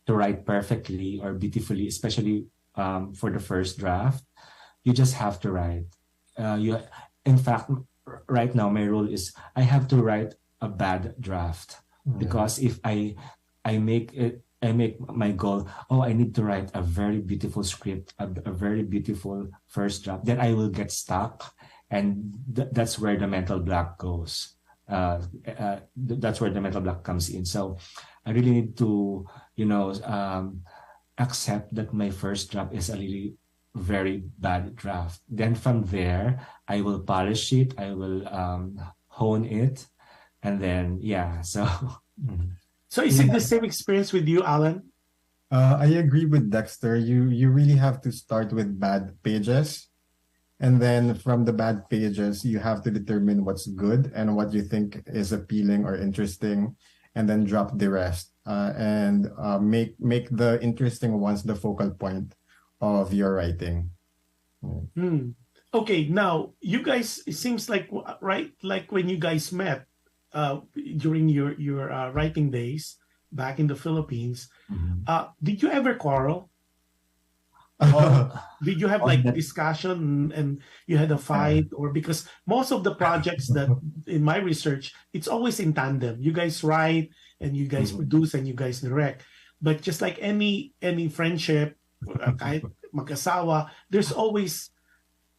to write perfectly or beautifully, especially for the first draft. You just have to write. In fact, right now my role is I have to write a bad draft, because if I make my goal, I need to write a very beautiful script, a very beautiful first draft, then I will get stuck, and that's where the mental block goes. That's where the mental block comes in. So I really need to, accept that my first draft is a really very bad draft. Then from there, I will polish it. I will hone it, and then So, So is it the same experience with you, Allan? I agree with Dexter. You really have to start with bad pages. And then from the bad pages, you have to determine what's good and what you think is appealing or interesting, and then drop the rest. And make the interesting ones the focal point of your writing. Okay, now you guys, it seems like like when you guys met during your writing days back in the Philippines, did you ever quarrel? Did you have like discussion and you had a fight? Or because most of the projects that in my research, it's always in tandem. You guys write and you guys produce and you guys direct. But just like any friendship, kahit mag-asawa, there's always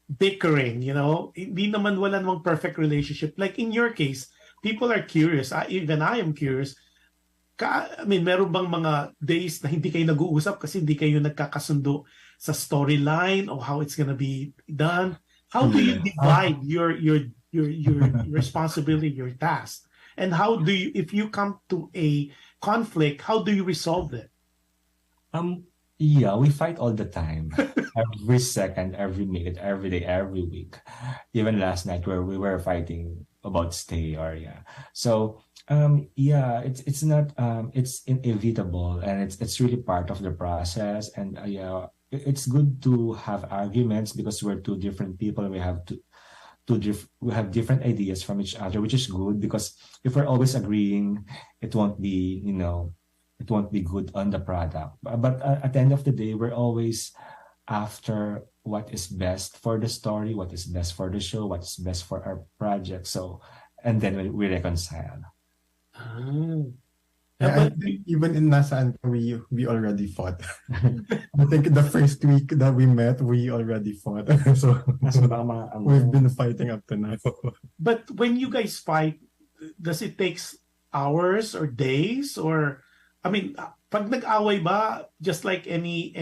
bickering, Hindi naman wala namang perfect relationship. Like in your case, people are curious. Even I am curious. Meron bang mga days na hindi kayo nag-uusap kasi hindi kayo nagkakasundo sa storyline or how it's gonna be done? How do you divide your responsibility, your task? And how do you, if you come to a conflict, how do you resolve it? We fight all the time. Every second, every minute, every day, every week. Even last night where we were fighting about stay or So it's not it's inevitable, and it's really part of the process. And it's good to have arguments because we're two different people. We have we have different ideas from each other, which is good, because if we're always agreeing, it won't be it won't be good on the product. But at the end of the day, we're always after what is best for the story, what is best for the show, what is best for our project. So, and then we reconcile. I think even in Nasaan, we already fought. I think the first week that we met, we already fought. So we've been fighting up to now. But when you guys fight, does it take hours or days? Or, pag nag-away ba, just like any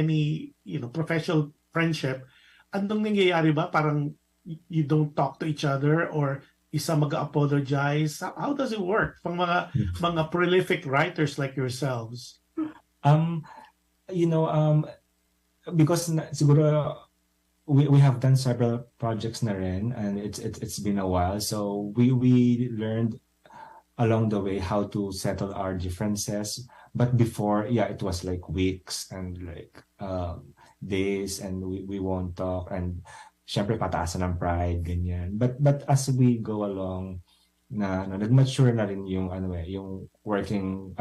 professional friendship, andong nangyayari ba? Parang you don't talk to each other, or isa mag-apologize? How does it work pang mga prolific writers like yourselves? Because siguro we have done several projects na rin, and it's been a while, so we learned along the way how to settle our differences. But before, it was like weeks and like days, and we won't talk, and syempre pataasan ng pride, ganyan. But as we go along, nag-mature na rin yung yung working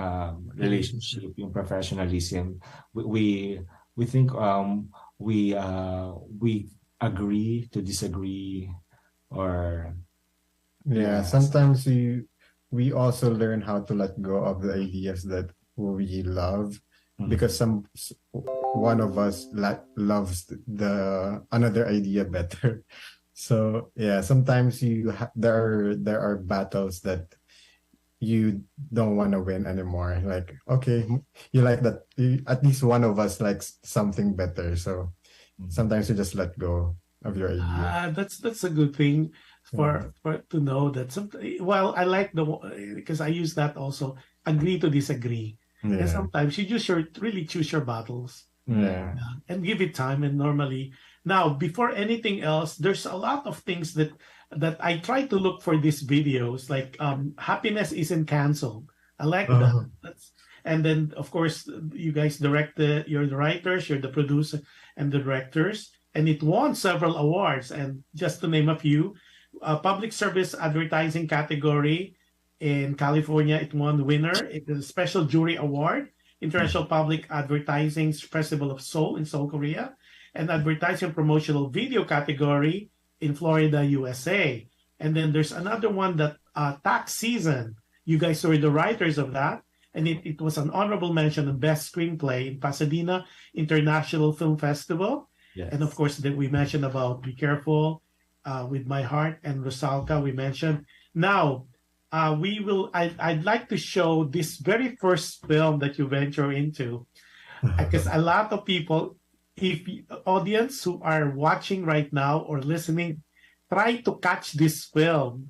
relationship, yung professionalism. We think we agree to disagree, or sometimes we also learn how to let go of the ideas that we love, because one of us loves the another idea better. So sometimes there are battles that you don't want to win anymore. Like, okay, you like that, at least one of us likes something better, so sometimes you just let go of your idea. That's a good thing for to know that well, I like because I use that also, agree to disagree. And sometimes you just really choose your battles. And give it time. And normally, now, before anything else, there's a lot of things that I try to look for these videos, like happiness isn't canceled. I like that. And then, of course, you guys you're the writers, you're the producer and the directors, and it won several awards. And just to name a few, public service advertising category in California, it won the winner. It is a special jury award, International Public Advertising Festival of Seoul in Seoul, Korea, and advertising promotional video category in Florida, USA. And then there's another one that tax season. You guys were the writers of that, and it was an honorable mention of best screenplay in Pasadena International Film Festival. And of course, that we mentioned about Be Careful with My Heart and Rosalka we mentioned. Now, I'd like to show this very first film that you venture into, because a lot of people, if audience who are watching right now or listening, try to catch this film.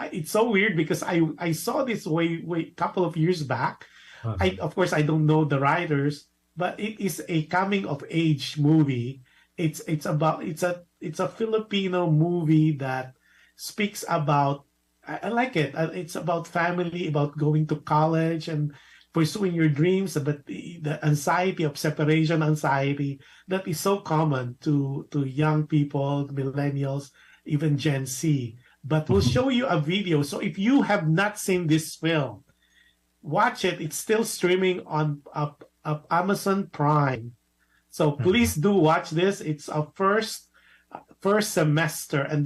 It's so weird because I saw this way couple of years back. Of course I don't know the writers, but it is a coming of age movie. It's a Filipino movie that speaks about, I like it. It's about family, about going to college and pursuing your dreams, but the anxiety of separation anxiety that is so common to young people, millennials, even Gen Z. But we'll show you a video. So if you have not seen this film, watch it. It's still streaming on Amazon Prime. So please do watch this. It's a first semester, and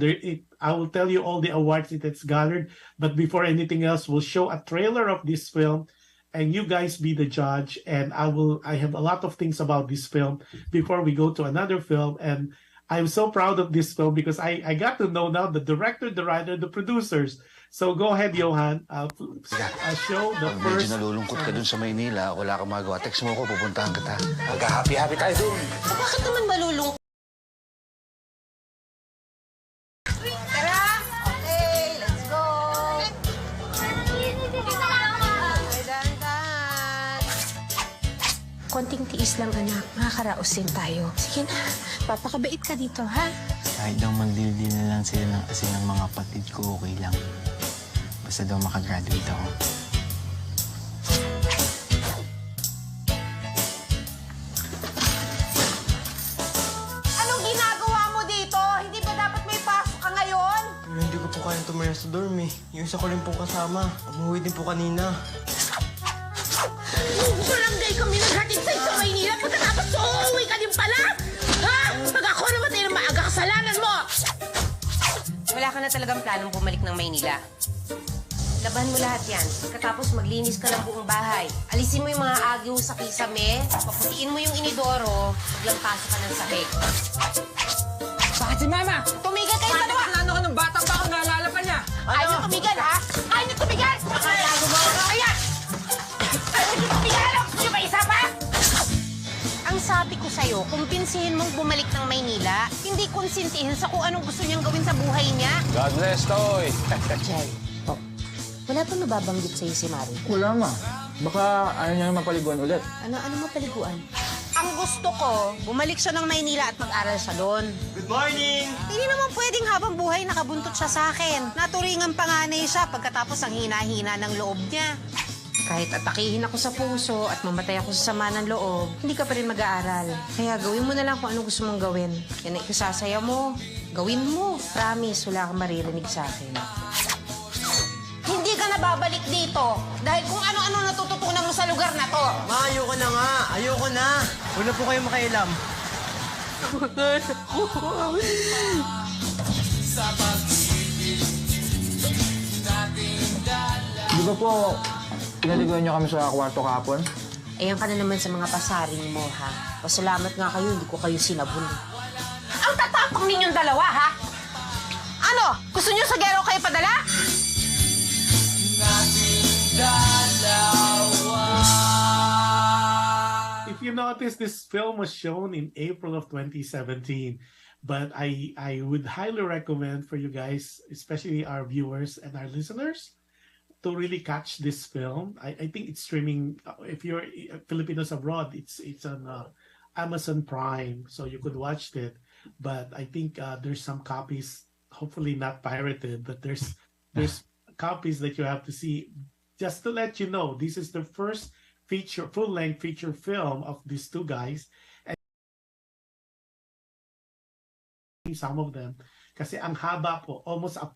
I will tell you all the awards it's gathered. But before anything else, we'll show a trailer of this film, and you guys be the judge. And I have a lot of things about this film before we go to another film. And I'm so proud of this film because I got to know now the director, the writer, the producers. So go ahead, Johan. I'll show the first. Medyo nalulungkot ka dun sa Maynila, wala kang magawa. Text mo ko, pupuntahan kita. Magka-happy-happy tayo dun. Bakit naman malulungkot? Tara! Okay, let's go! Konting tiis lang, anak. Makakaraos din tayo. Sige na, papakabait ka dito, ha? Kahit daw magdildil na lang sila ng asin ng mga kapatid ko, okay lang. Basta daw makagraduate ako. Anong ginagawa mo dito? Hindi ba dapat may pasok ka ngayon? Hindi ko po kayang tumira sa dorm eh. Yung isa ko rin po kasama. Umuwi din po kanina. Barangay kami naghatid sa'yo sa Maynila. Pagkatapos uuwi ka din pala? Ha? Pag ako namatay ng maaga, kasalanan mo! Wala ka na talagang planong bumalik ng Maynila. Laban mo lahat yan. Pagkatapos maglinis ka ng buong bahay. Alisin mo yung mga agiw sa kisame, paputiin mo yung inidoro, maglampaso ka ng sahig. Bakit si Mama? Tumigil kayo dalawa! Ano ka ng batang baka naalala pa niya? Ayaw niyo tumigil, ha? Ayaw niyo tumigil! Ayan! Ayaw niyo tumigil! Gusto niyo ba isa pa? Ang sabi ko sa'yo, kumbinsihin mong bumalik ng Maynila, hindi konsintihin sa kung anong gusto niyang gawin sa buhay niya. God bless, Toy! Jai, wala pa nababanggit sa'yo si Mari. Wala nga. Baka ayaw niya mapaliguan ulit. Ano mapaliguan? Ang gusto ko, bumalik siya ng Maynila at mag-aral siya doon. Good morning! Hindi naman pwedeng habang buhay nakabuntot siya sa akin. Naturingan panganay siya pagkatapos ang hina-hina ng loob niya. Kahit atakihin ako sa puso at mamatay ako sa sama ng loob, hindi ka pa rin mag-aaral. Kaya gawin mo na lang kung ano gusto mong gawin. Yan ang ikasasaya mo. Gawin mo. Promise, wala kang maririnig sa akin. Hindi ka na babalik dito dahil kung ano-ano natututunan mo sa lugar na to. Ma, ayoko na nga. Ayoko na. Wala po kayo makailam. Di ba po, pinaliguan niyo kami sa kwarto kahapon? Ayan ka na naman sa mga pasaring mo, ha? Pasalamat nga kayo, hindi ko kayo sinabun. Ang tatapang ninyong dalawa, ha? Ano? Gusto niyo sa gero kayo padala? If you notice, this film was shown in April of 2017, but I would highly recommend for you guys, especially our viewers and our listeners, to really catch this film. I think it's streaming. If you're Filipinos abroad, it's on Amazon Prime, so you could watch it. But I think there's some copies, hopefully not pirated, but there's copies that you have to see. Just to let you know, this is the first full-length feature film of these two guys. And some of them, kasi ang haba po, almost up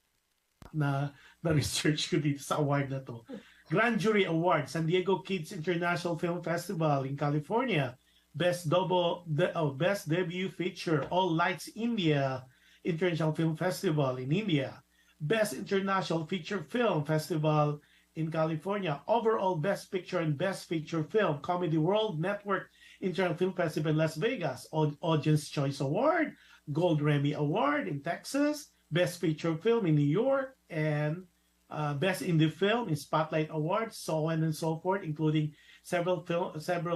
na research ko dito sa award na to. Grand Jury Award, San Diego Kids International Film Festival in California. Best Debut Feature, All Lights India International Film Festival in India. Best International Feature Film Festival in California. Overall Best Picture and Best Feature Film, Comedy World Network International Film Festival in Las Vegas. Audience Choice Award, Gold Remy Award in Texas. Best Feature Film in New York, and Best Indie Film in Spotlight Awards, so on and so forth, including several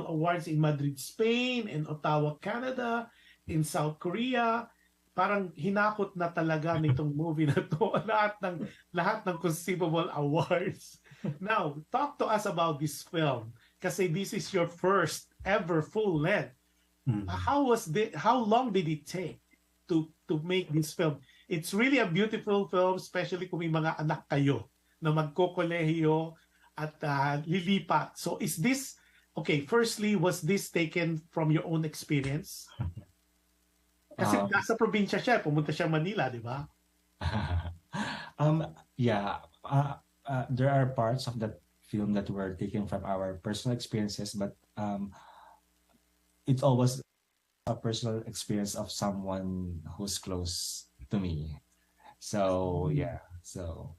awards in Madrid, Spain, in Ottawa, Canada, in South Korea. Parang hinakot na talaga nitong movie na to lahat ng conceivable awards. Now, talk to us about this film kasi this is your first ever full length. How long did it take to make this film? It's really a beautiful film, especially kung may mga anak kayo na magkokolehiyo at lilipat. So is this, okay, firstly, was this taken from your own experience? Kasi nasa probinsya siya, pumunta siya Manila, di ba? There are parts of that film that were taken from our personal experiences, but it's always a personal experience of someone who's close to me. So so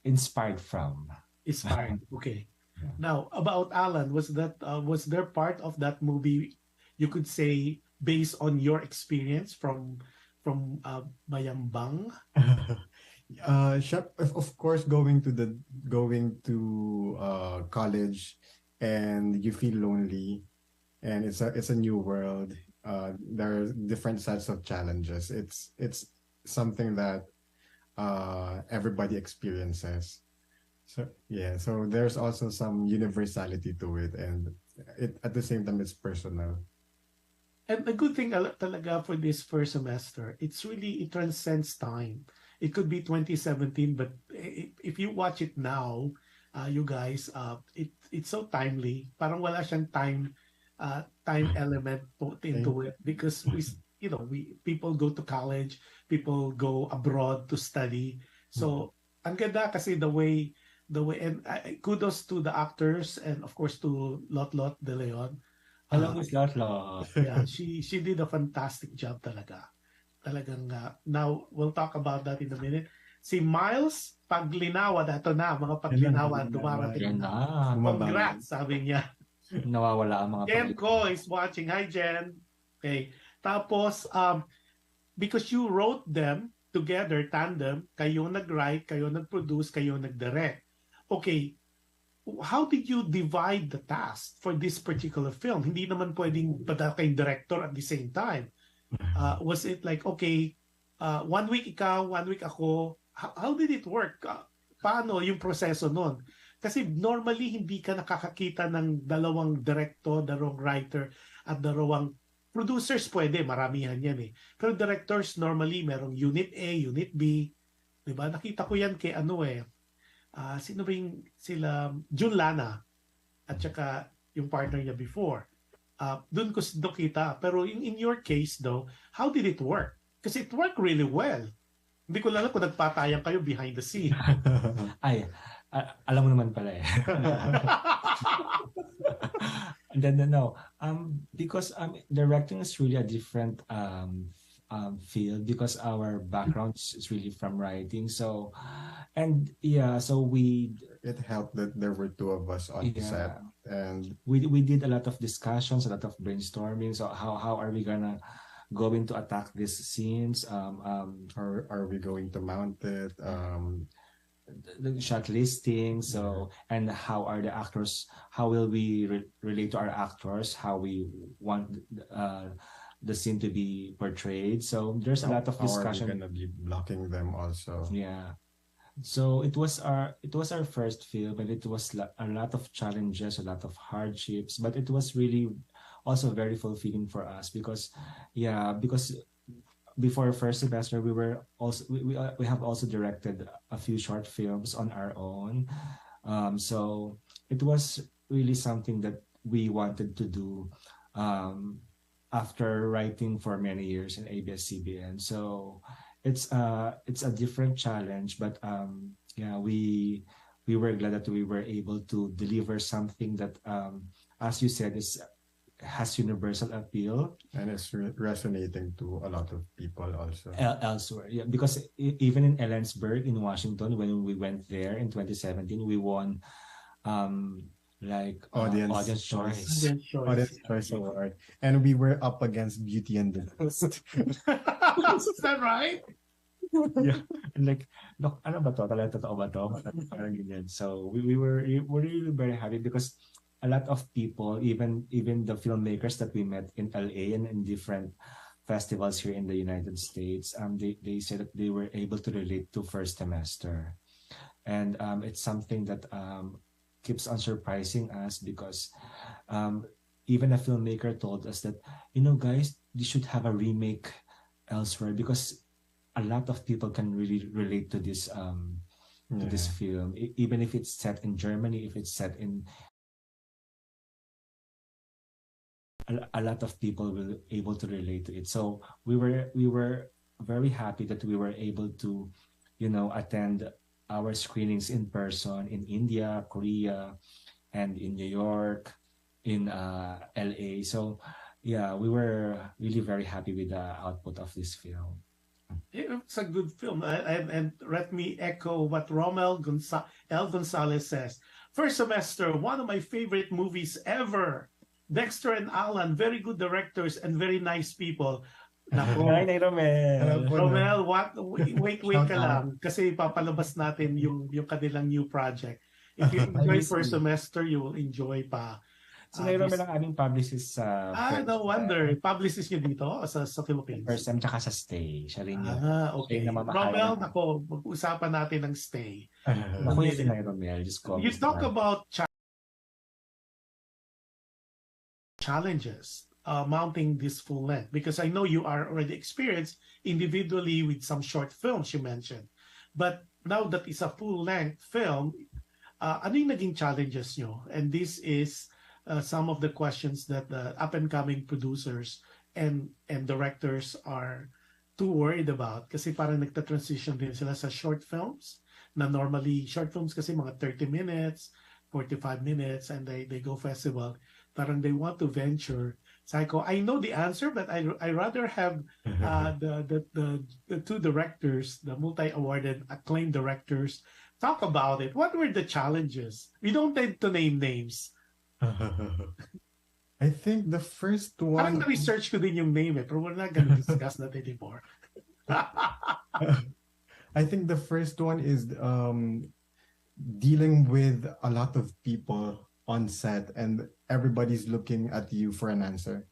inspired from. Inspired, okay. Now about Allan, was there part of that movie you could say based on your experience from Mayambang? Of course, going to college, and you feel lonely, and it's a new world. There are different sets of challenges. It's something that everybody experiences. So there's also some universality to it, and at the same time it's personal. And the good thing talaga for this first semester, it transcends time. It could be 2017, but if you watch it now, you guys, it's so timely. Parang wala siyang time element put into it, because people go to college, people go abroad to study. So ang ganda kasi the way, and kudos to the actors, and of course to Lot De Leon. Alam mo si Lot. Yeah, she did a fantastic job talaga. Talagang now we'll talk about that in a minute. Si Miles Paglinawa, dato na mga paglinawa dumarating na. Congrats, sabi niya. Nawawala ang mga Jen ko is watching. Hi Jen. Okay. Tapos because you wrote them together, tandem, kayo nag-write, kayo nag-produce, kayo nag-direct. Okay. How did you divide the task for this particular film? Hindi naman pwedeng kayong director at the same time. Was it like, okay, 1 week ikaw, 1 week ako? How did it work? Paano yung proseso nun? Kasi normally hindi ka nakakakita ng dalawang director, dalawang writer, at dalawang producers pwede, maramihan yan eh. Pero directors normally merong unit A, unit B. Diba? Nakita ko yan kay sino ba yung sila, Jun Lana, at saka yung partner niya before. Doon ko nakita. Pero in your case though, how did it work? Kasi it worked really well. Hindi ko alam kung nagpatayang kayo behind the scene. Ay, alam mo naman pala eh. And then no, because directing is really a different field, because our background is really from writing. So, and so it helped that there were two of us on set, and we did a lot of discussions, a lot of brainstorming. So how are we going to attack these scenes? Are we going to mount it? The shot listing, and how are the actors, how will we relate to our actors, how we want the scene to be portrayed. So there's a lot of discussion. How are we gonna be blocking them also? Yeah. So it was our first film, and it was a lot of challenges, a lot of hardships, but it was really also very fulfilling for us because before first semester we have also directed a few short films on our own. So it was really something that we wanted to do after writing for many years in ABS-CBN. So it's a different challenge, but we were glad that we were able to deliver something that, as you said, has universal appeal, and it's resonating to a lot of people also elsewhere. Yeah, because even in Ellensburg in Washington, when we went there in 2017, we won audience choice award, and we were up against Beauty and the Beast. Is that right? Yeah. And like, look, ano ba to? Talaga totoo ba to? Parang ganyan. So we were really very happy because a lot of people, even the filmmakers that we met in LA and in different festivals here in the United States, they said that they were able to relate to first semester. And it's something that keeps on surprising us because even a filmmaker told us that, guys, you should have a remake elsewhere because a lot of people can really relate to this film, even if it's set in Germany, if it's set in a lot of people will able to relate to it. So we were very happy that we were able to, attend our screenings in person in India, Korea, and in New York, in LA. So yeah, we were really very happy with the output of this film. It's a good film. And let me echo what L. Gonzalez says. First semester, one of my favorite movies ever. Dexter and Allan, very good directors and very nice people. Nako. Hi, Romel. Romel, wait ka lang. Kasi papalabas natin yung kanilang new project. If you enjoy first semester, you will enjoy pa. So, Romel ang aming publicist sa... no wonder. Publicist nyo dito sa Philippines. First time tsaka sa Stay. Siya rin yun. Okay. Romel, nako, mag-usapan natin ng Stay. Ako yun si Romel. You talk about challenges mounting this full length, because I know you are already experienced individually with some short films you mentioned, but now that it's a full length film, ano yung naging challenges nyo? And this is some of the questions that the up and coming producers and directors are too worried about, kasi parang nagta-transition din sila sa short films na normally short films kasi mga 30 minutes 45 minutes and they go festival. Parang they want to venture. Psycho. I know the answer, but I rather have the two directors, the multi-awarded acclaimed directors, talk about it. What were the challenges? We don't tend to name names. I think the first one... Parang na-research ko din yung name pero we're not gonna discuss that anymore. I think the first one is dealing with a lot of people on set and everybody's looking at you for an answer.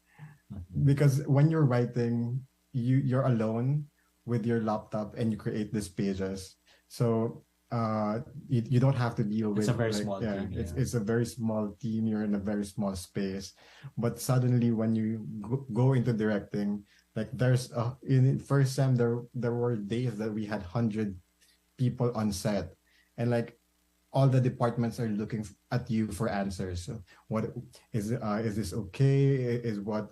Because when you're writing, you're alone with your laptop and you create these pages. So you don't have to deal with... It's a very small team. Yeah. It's a very small team. You're in a very small space. But suddenly when you go into directing, like there's in first sem there were days that we had 100 people on set, and like all the departments are looking at you for answers. So what is this okay? Is what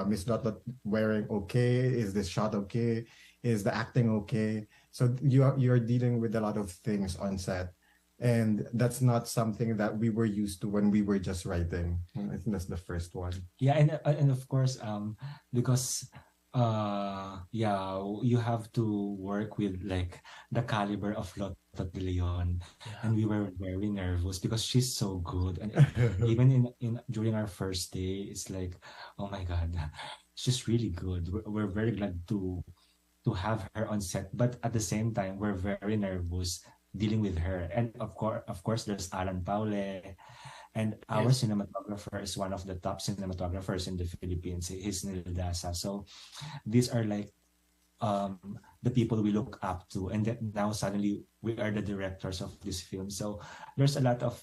Miss Dot wearing okay? Is this shot okay? Is the acting okay? So you're dealing with a lot of things on set, and that's not something that we were used to when we were just writing. I think that's the first one. Yeah, and of course, because you have to work with like the caliber of Lotte de Leon, and we were very nervous because she's so good, and even in during our first day, it's like, oh my God, she's really good. We're very glad to have her on set, but at the same time, we're very nervous dealing with her. And of course, there's Allan Paule. And our cinematographer is one of the top cinematographers in the Philippines. He's Neil Dasa. So these are like the people we look up to. And then now suddenly we are the directors of this film. So there's a lot of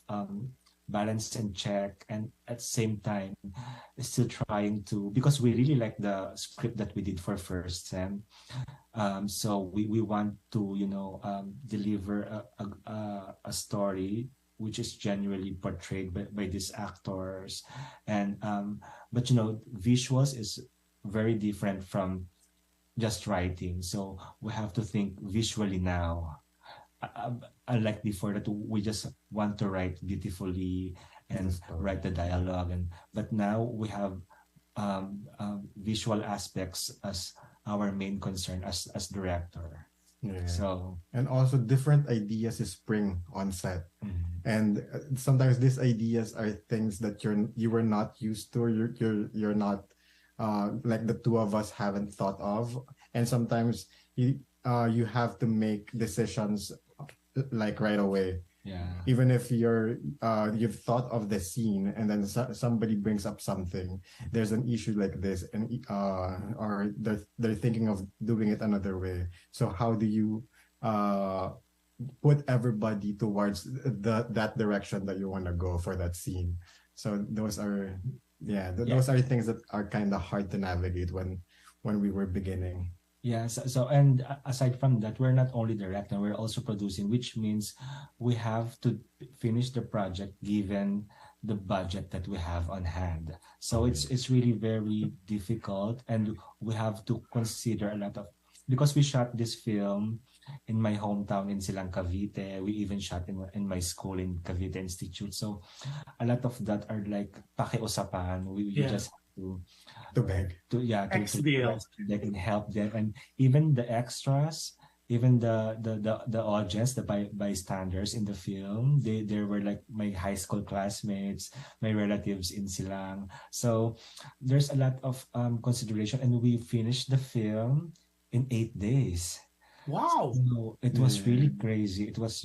balance and check. And at the same time, still trying to, because we really like the script that we did for first sem. So we want to, deliver a story which is genuinely portrayed by these actors, and but visuals is very different from just writing. So we have to think visually now. Unlike before, that we just want to write beautifully and write the dialogue, but now we have visual aspects as our main concern as director. Yeah. So, and also different ideas spring on set, and sometimes these ideas are things that you were not used to. You're not like the two of us haven't thought of, and sometimes you have to make decisions like right away. Yeah. Even if you've thought of the scene and then somebody brings up something, there's an issue like this, and or they're thinking of doing it another way. So how do you put everybody towards that direction that you want to go for that scene? So those are those are things that are kind of hard to navigate when we were beginning. Yeah, and aside from that, we're not only directing, we're also producing, which means we have to finish the project given the budget that we have on hand. So it's really very difficult, and we have to consider a lot of, because we shot this film in my hometown in Silang, Cavite. We even shot in my school in Cavite Institute. So a lot of that are like pakiusapan. We just to beg to they can help them, and even the extras, even the audience, the bystanders in the film, they were like my high school classmates, my relatives in Silang. So there's a lot of consideration, and we finished the film in 8 days. Wow. So it was really crazy. It was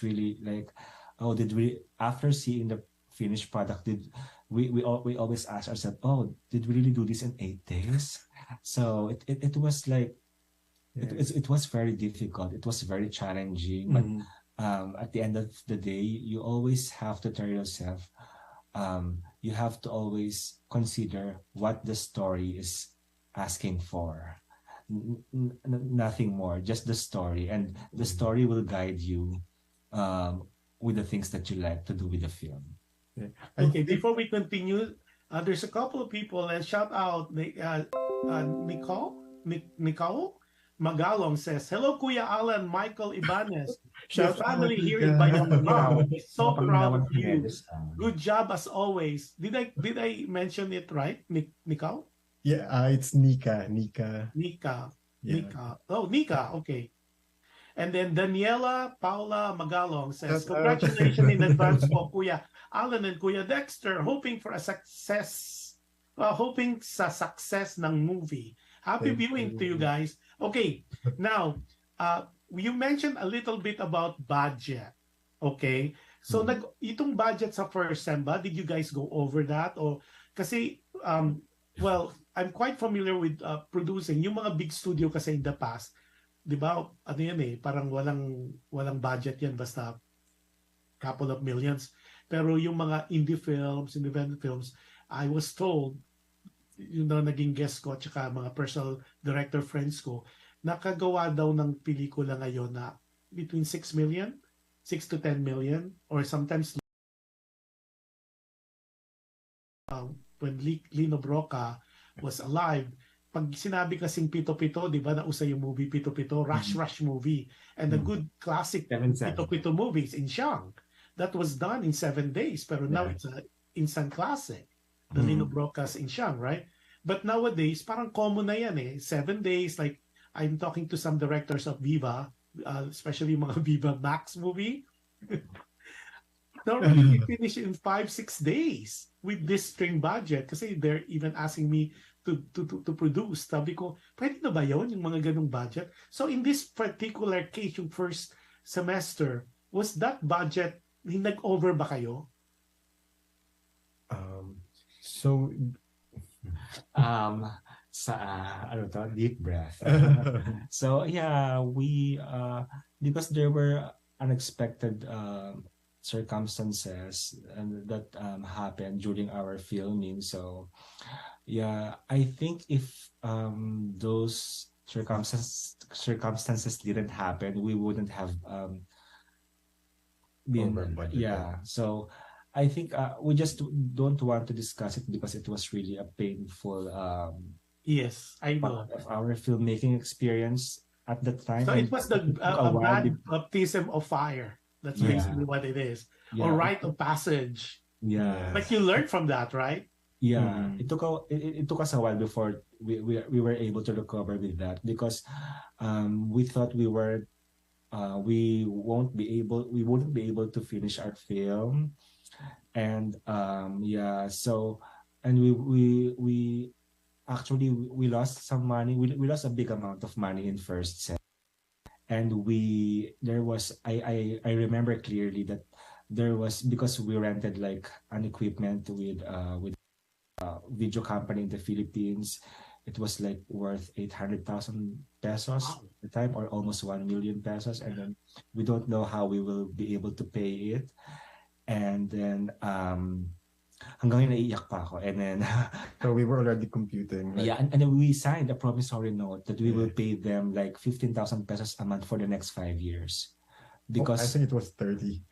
really like, oh, did we, after seeing the finished product, did we always ask ourselves, oh, did we really do this in 8 days? So it was like, it was very difficult. It was very challenging. But at the end of the day, you always have to tell yourself, you have to always consider what the story is asking for. Nothing more, just the story, and the story will guide you with the things that you like to do with the film. Okay, before we continue, there's a couple of people, and shout out Nicole Magalong says, hello Kuya Allan, Michael Ibanez. Your family here in Bayambang is so proud of you. Good job as always. Did I mention it right, Nicole? Yeah, it's Nika. Oh, Nika, okay. And then Daniela Paula Magalong says, congratulations in advance po, Kuya Allan and Kuya Dexter, hoping sa success ng movie. Happy viewing to you guys. Okay, now, you mentioned a little bit about budget. Okay, so itong budget sa first sem ba, did you guys go over that? O kasi, well, I'm quite familiar with producing. Yung mga big studio kasi in the past, di ba, ano yan parang walang budget yan, basta couple of millions. Pero yung mga indie films, independent films, I was told, naging guest ko, tsaka mga personal director friends ko, nakagawa daw ng pelikula ngayon na between 6 million, 6 to 10 million, or sometimes when Lino Broca was alive, pag sinabi kasing Pito-Pito, di ba, nausa yung movie Pito-Pito, Rush movie, and the good classic Pito-Pito movies in Siang, that was done in 7 days, pero now it's an instant classic, the Lino Broca's in Siang, right? But nowadays, parang common na yan 7 days, like, I'm talking to some directors of Viva, especially mga Viva Max movie, normally finish in 5-6 days with this string budget kasi they're even asking me to produce. Sabi ko, pwede na ba yun, yung mga ganung budget? So in this particular case, yung first semester, was that budget, nag-over ba kayo? Deep breath. So yeah, we because there were unexpected circumstances and that happened during our filming. So yeah, I think if those circumstances didn't happen, we wouldn't have been so I think we just don't want to discuss it because it was really a painful yes, I know, part of our filmmaking experience at that time. So it was a bad baptism of fire. That's basically what it is. Or rite of passage. Yeah. But you learned from that, right? Yeah. It took us a while before we were able to recover with that because we thought we wouldn't be able to finish our film. And so and we actually lost some money. We lost a big amount of money in first set. and I remember clearly that there was, because we rented like an equipment with video company in the Philippines. It was like worth 800,000 pesos at the time, or almost 1 million pesos. And then we don't know how we will be able to pay it. And then hanggang ngayon naiiyak pa ako. And then so we were already computing. Right? Yeah, and then we signed a promissory note that we will pay them like 15,000 pesos a month for the next 5 years. Because I think it was 30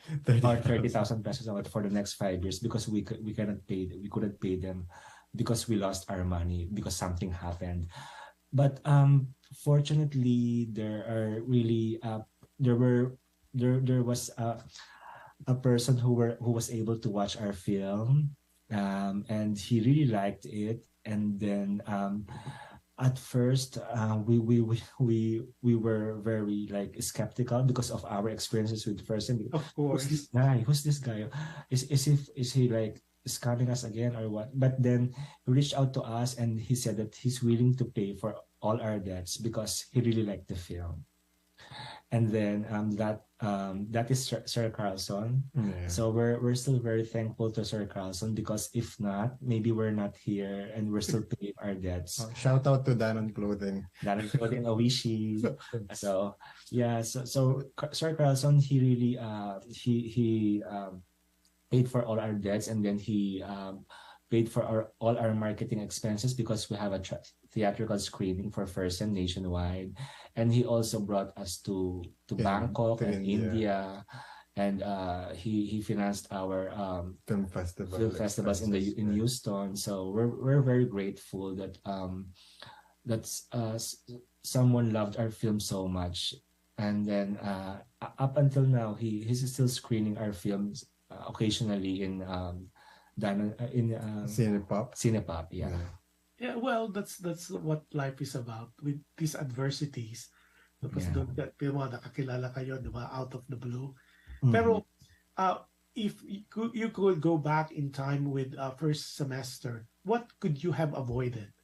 or 30,000 pesos a month for the next 5 years, because we couldn't pay them because we lost our money because something happened. But fortunately, there was a person who was able to watch our film, and he really liked it. And then at first we were very like skeptical because of our experiences with first. Of course, who's this guy? Is he like scamming us again or what? But then he reached out to us and he said that he's willing to pay for all our debts because he really liked the film. And then that is Sir Carlson. Yeah. So we're still very thankful to Sir Carlson, because if not, maybe we're not here and we're still paying our debts. Shout out to Danon Clothing. Danon Clothing, Owishi. So yeah, so Sir Carlson, he really paid for all our debts, and then he paid for all our marketing expenses because we have a theatrical screening for first and nationwide. And he also brought us to Bangkok and India. And he financed our film festivals in Houston. So we're very grateful that someone loved our film so much. And then up until now, he's still screening our films occasionally in Cinepop. Yeah, well, that's what life is about, with these adversities. Tapos doon nakakilala kayo, di ba, out of the blue. Pero if you could go back in time with first semester, what could you have avoided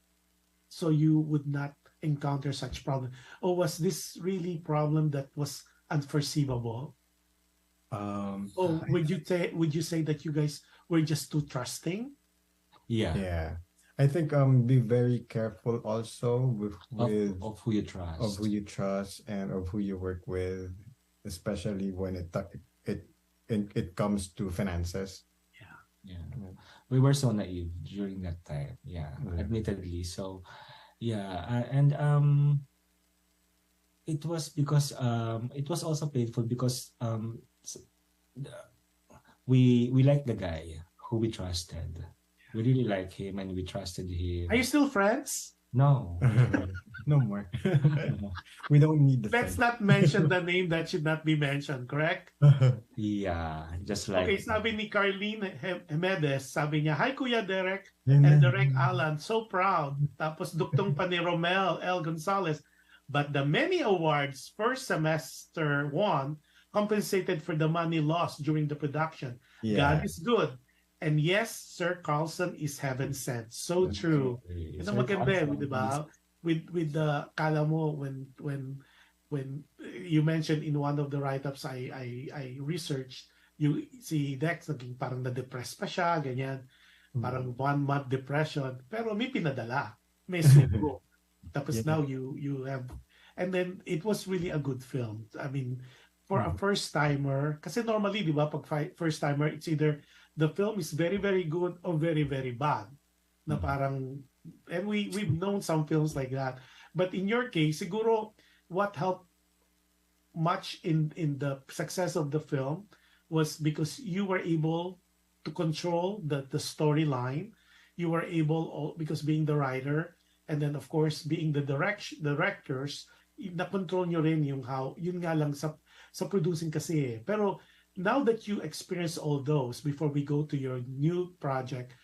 so you would not encounter such problem? Or was this really problem that was unforeseeable? Or would you say that you guys were just too trusting? Yeah. I think be very careful also of who you trust, and of who you work with, especially when it comes to finances. Yeah. We were so naive during that time. Yeah. Admittedly. So and it was because it was also painful because we liked the guy who we trusted. We really like him and we trusted him. Are you still friends? No. No more. We don't need the Let's not mention the name that should not be mentioned, correct? Yeah, just like... Okay, sabi ni Carlene Hemedez, sabi niya, "Hi Kuya Derek and Direk Allan, so proud." Tapos duktong pa ni Romel L. Gonzalez, "But the many awards first semester won compensated for the money lost during the production. God is good. And yes, Sir Carlson is heaven sent." So true. Ito maganda, di ba? With the kala mo when you mentioned in one of the write-ups I researched, you see Dex naging parang na-depress pa siya, ganyan. Parang 1-month depression, pero may pinadala, may sugo. Tapos now you have, and then it was really a good film. I mean, for a first timer, kasi normally, di ba, pag first timer, it's either the film is very, very good or very, very bad. Na parang, and we've known some films like that. But in your case, siguro what helped much in the success of the film was because you were able to control the storyline. You were able, because being the writer, and then of course being the directors, na-control nyo rin yung how, yun nga lang sa producing kasi eh. Pero now that you experience all those, before we go to your new project,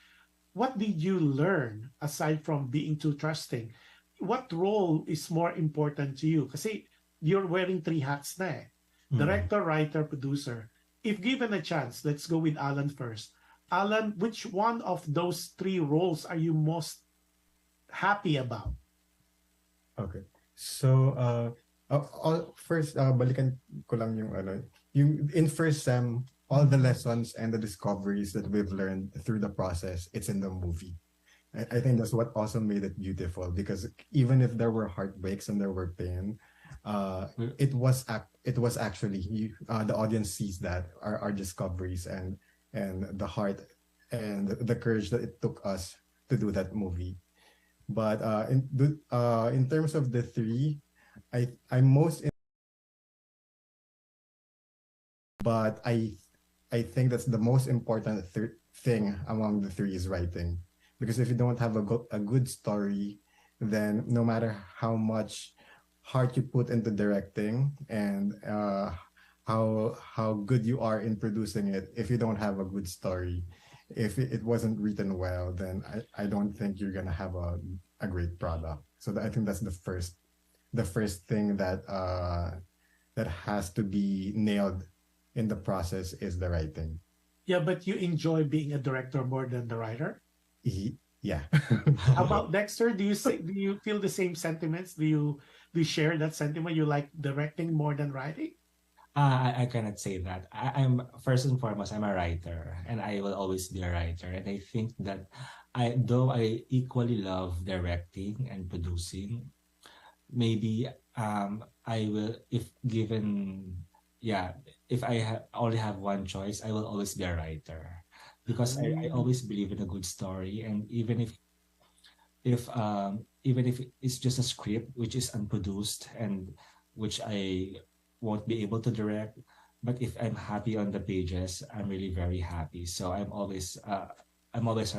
what did you learn aside from being too trusting? What role is more important to you? Kasi you're wearing 3 hats na eh. Director, writer, producer. If given a chance, let's go with Allan first. Allan, which one of those 3 roles are you most happy about? Okay. So First, balikan ko lang yung yung in first sem, all the lessons and the discoveries that we've learned through the process, it's in the movie. I think that's what also made it beautiful, because even if there were heartbreaks and there were pain, it was actually the audience sees that our discoveries and the heart and the courage that it took us to do that movie. But in terms of the three, I'm most but I think that's the most important thing among the three is writing, because if you don't have a good story, then no matter how much heart you put into directing and how good you are in producing it, if you don't have a good story, if it wasn't written well, then I don't think you're gonna have a great product. So I think that's the first thing that that has to be nailed in the process is the writing. Yeah, but you enjoy being a director more than the writer? Yeah. How about Dexter? Do you feel the same sentiments? Do you share that sentiment? You like directing more than writing? I cannot say that. I'm first and foremost, I'm a writer, and I will always be a writer. And I think that though I equally love directing and producing, maybe I will, if given, if I only have one choice, I will always be a writer, because I always believe in a good story, and even if it's just a script which is unproduced and which I won't be able to direct, but if I'm happy on the pages, I'm really very happy. So I'm always a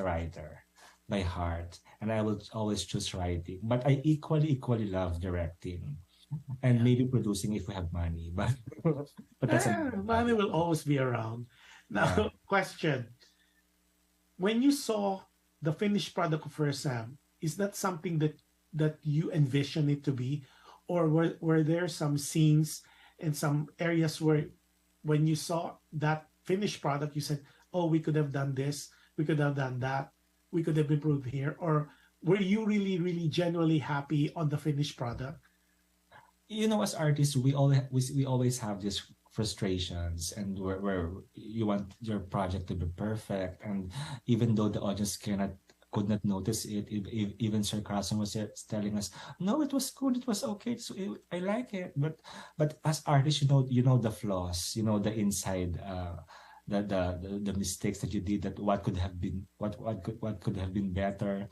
writer by heart, and I will always choose writing. But I equally love directing, and maybe producing if we have money. But that's money will always be around. Now, question: when you saw the finished product of Fil-Am, is that something that you envision it to be, or were there some scenes and some areas where when you saw that finished product you said, oh, we could have done this, we could have done that, we could have improved here? Or were you really genuinely happy on the finished product? You know, as artists, we always have these frustrations, and where you want your project to be perfect, and even though the audience could not notice it, even sarcasm was telling us, no, it was good, it was okay, I like it. But as artists, you know the flaws, you know the inside, the mistakes that you did, that what could have been better.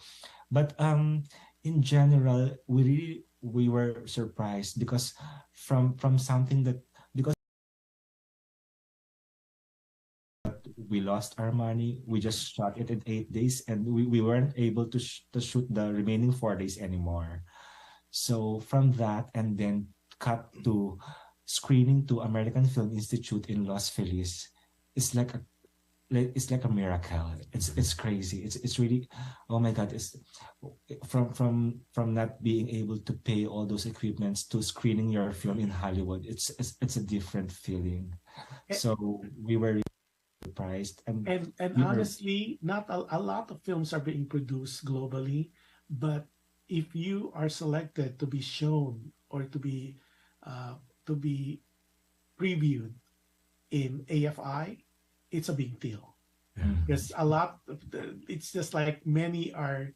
But in general, we were surprised, because from something that, because we lost our money, we just shot it in 8 days, and we weren't able to shoot the remaining 4 days anymore. So from that, and then cut to screening to American Film Institute in Los Feliz, it's like a miracle. It's crazy. It's really, oh my God. It's from not being able to pay all those equipments to screening your film in Hollywood. It's a different feeling. So we were surprised, and honestly, not a lot of films are being produced globally, but if you are selected to be shown or to be previewed in AFI, it's a big deal. Because a lot of it's just like many are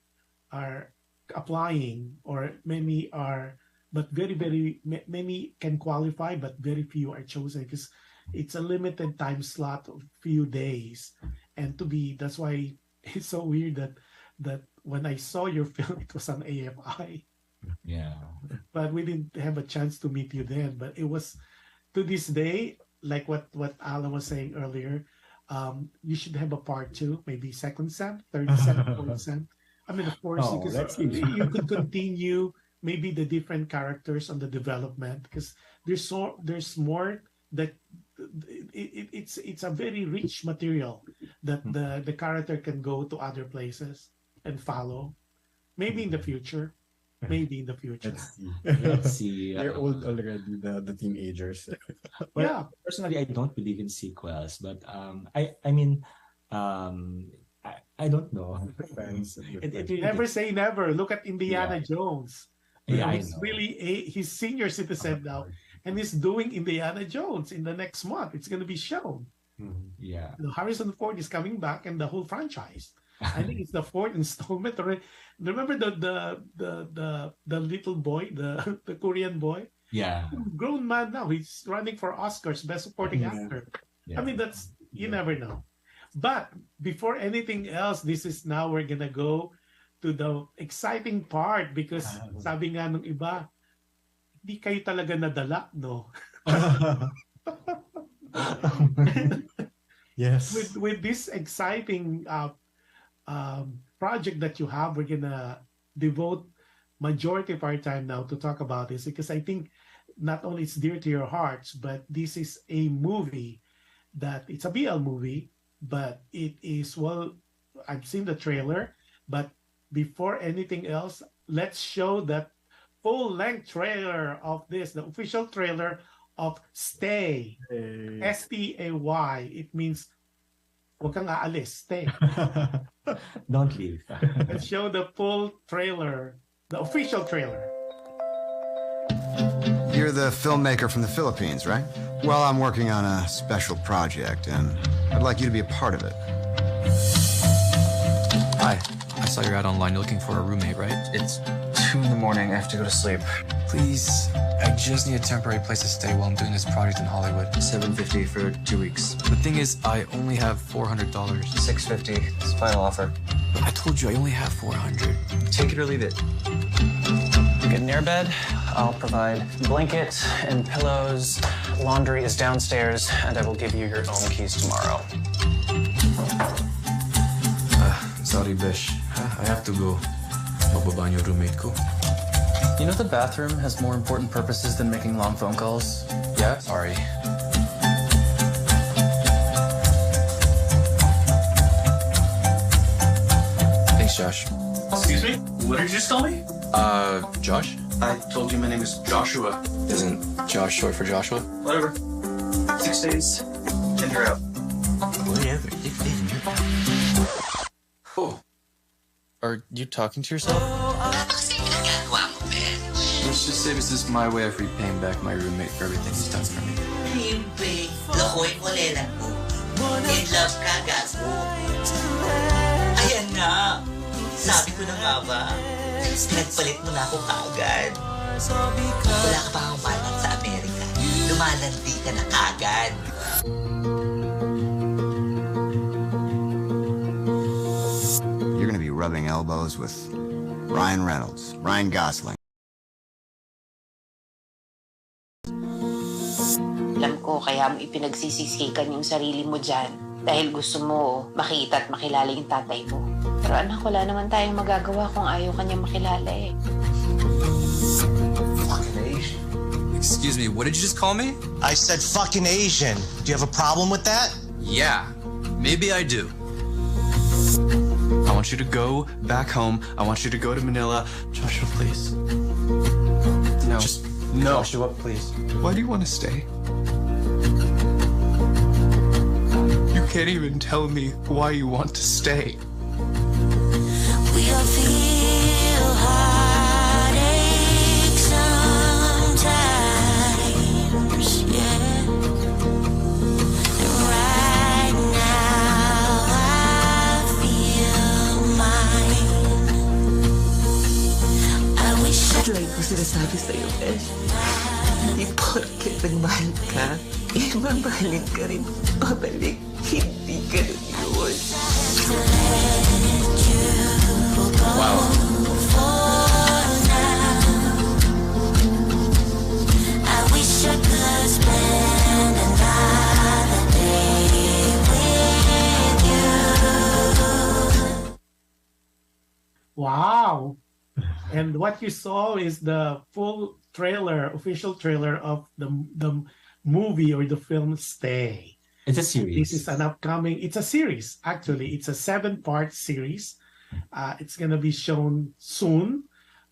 applying, or many are, but very many can qualify, but very few are chosen, because it's a limited time slot of few days. And that's why it's so weird that when I saw your film, it was on AFI. Yeah. But we didn't have a chance to meet you then. But it was, to this day, like what Allan was saying earlier, you should have a part 2, maybe second sem, third sem, fourth sem. I mean, of course, because you could continue maybe the different characters on the development, because there's more that it's a very rich material that the character can go to other places and follow. Maybe in the future. Let's see. They're old already, the teenagers. Well, yeah. Personally, I don't believe in sequels, but I mean, I don't know. Never say never. Look at Indiana Jones. Yeah, I He's know. really he's senior citizen now, and he's doing Indiana Jones in the next month. It's going to be shown. Yeah. Harrison Ford is coming back, and the whole franchise. I think it's the fourth installment. Remember the little boy, the Korean boy? Yeah. Grown man now. He's running for Oscars, Best Supporting Actor. I mean, that's you never know. But before anything else, this is now we're gonna go to the exciting part because sabi nga nung iba, di kayo talaga nadala, no? Yes. With this exciting project that you have, we're gonna devote majority of our time now to talk about this because I think not only it's dear to your hearts, but this is a movie that it's a BL movie, but it is, well, I've seen the trailer, but before anything else, let's show that full-length trailer of this, the official trailer of Stay. S-T-A-Y. It means huwag kang aalis, stay. Don't leave. Let's show the full trailer, the official trailer. You're the filmmaker from the Philippines, right? Well, I'm working on a special project, and I'd like you to be a part of it. Hi. I saw your ad online. You're looking for a roommate, right? It's 2 in the morning. I have to go to sleep. Please, I just need a temporary place to stay while I'm doing this project in Hollywood. $750 for 2 weeks. The thing is, I only have $400. $650. It's the final offer. But I told you I only have $400. Take it or leave it. You get an airbed. I'll provide blanket and pillows. Laundry is downstairs, and I will give you your own keys tomorrow. Sorry, Bish. I have to go. Bababa yung roommate ko. You know the bathroom has more important purposes than making long phone calls? Yeah? Sorry. Thanks, Josh. Excuse me? What did you just call me? Josh? I told you my name is Joshua. Isn't Josh short for Joshua? Whatever. 6 days, and you're out. Whatever. Oh. Are you talking to yourself? Let's just say this is my way of repaying back my roommate for everything he's done for me. Himpe, lakoy mo lelan mo. In love ka, gago. Ayan na. Sabi ko na nga ba, pinagpalit mo na ako kaagad. Wala ka pa akong malang sa Amerika. Lumalandi ka na kaagad. You're gonna be rubbing elbows with Ryan Reynolds, Ryan Gosling. Alam ko, kaya mo ipinagsisisikan yung sarili mo dyan dahil gusto mo makita at makilala yung tatay mo. Pero anak, wala naman tayong magagawa kung ayaw kanya makilala eh. Fucking Asian. Excuse me, what did you just call me? I said fucking Asian. Do you have a problem with that? Yeah, maybe I do. I want you to go back home. I want you to go to Manila. Joshua, please. No. Just no. Joshua, please. Why do you want to stay? You can't even tell me why you want to stay. We all feel heartache sometimes, yeah. And right now I feel mine. I wish I Lagi ko sinasabi sa'yo, Besh. Hindi porket nagmahal ka, mamahalin ka rin pabalik. Hindi ka nun yun. Wow. I wish I could spend another day with you. Wow. And what you saw is the full trailer, official trailer of the movie or the film Stay. It's a series. This is an upcoming, it's a series, actually. It's a 7-part series. It's going to be shown soon.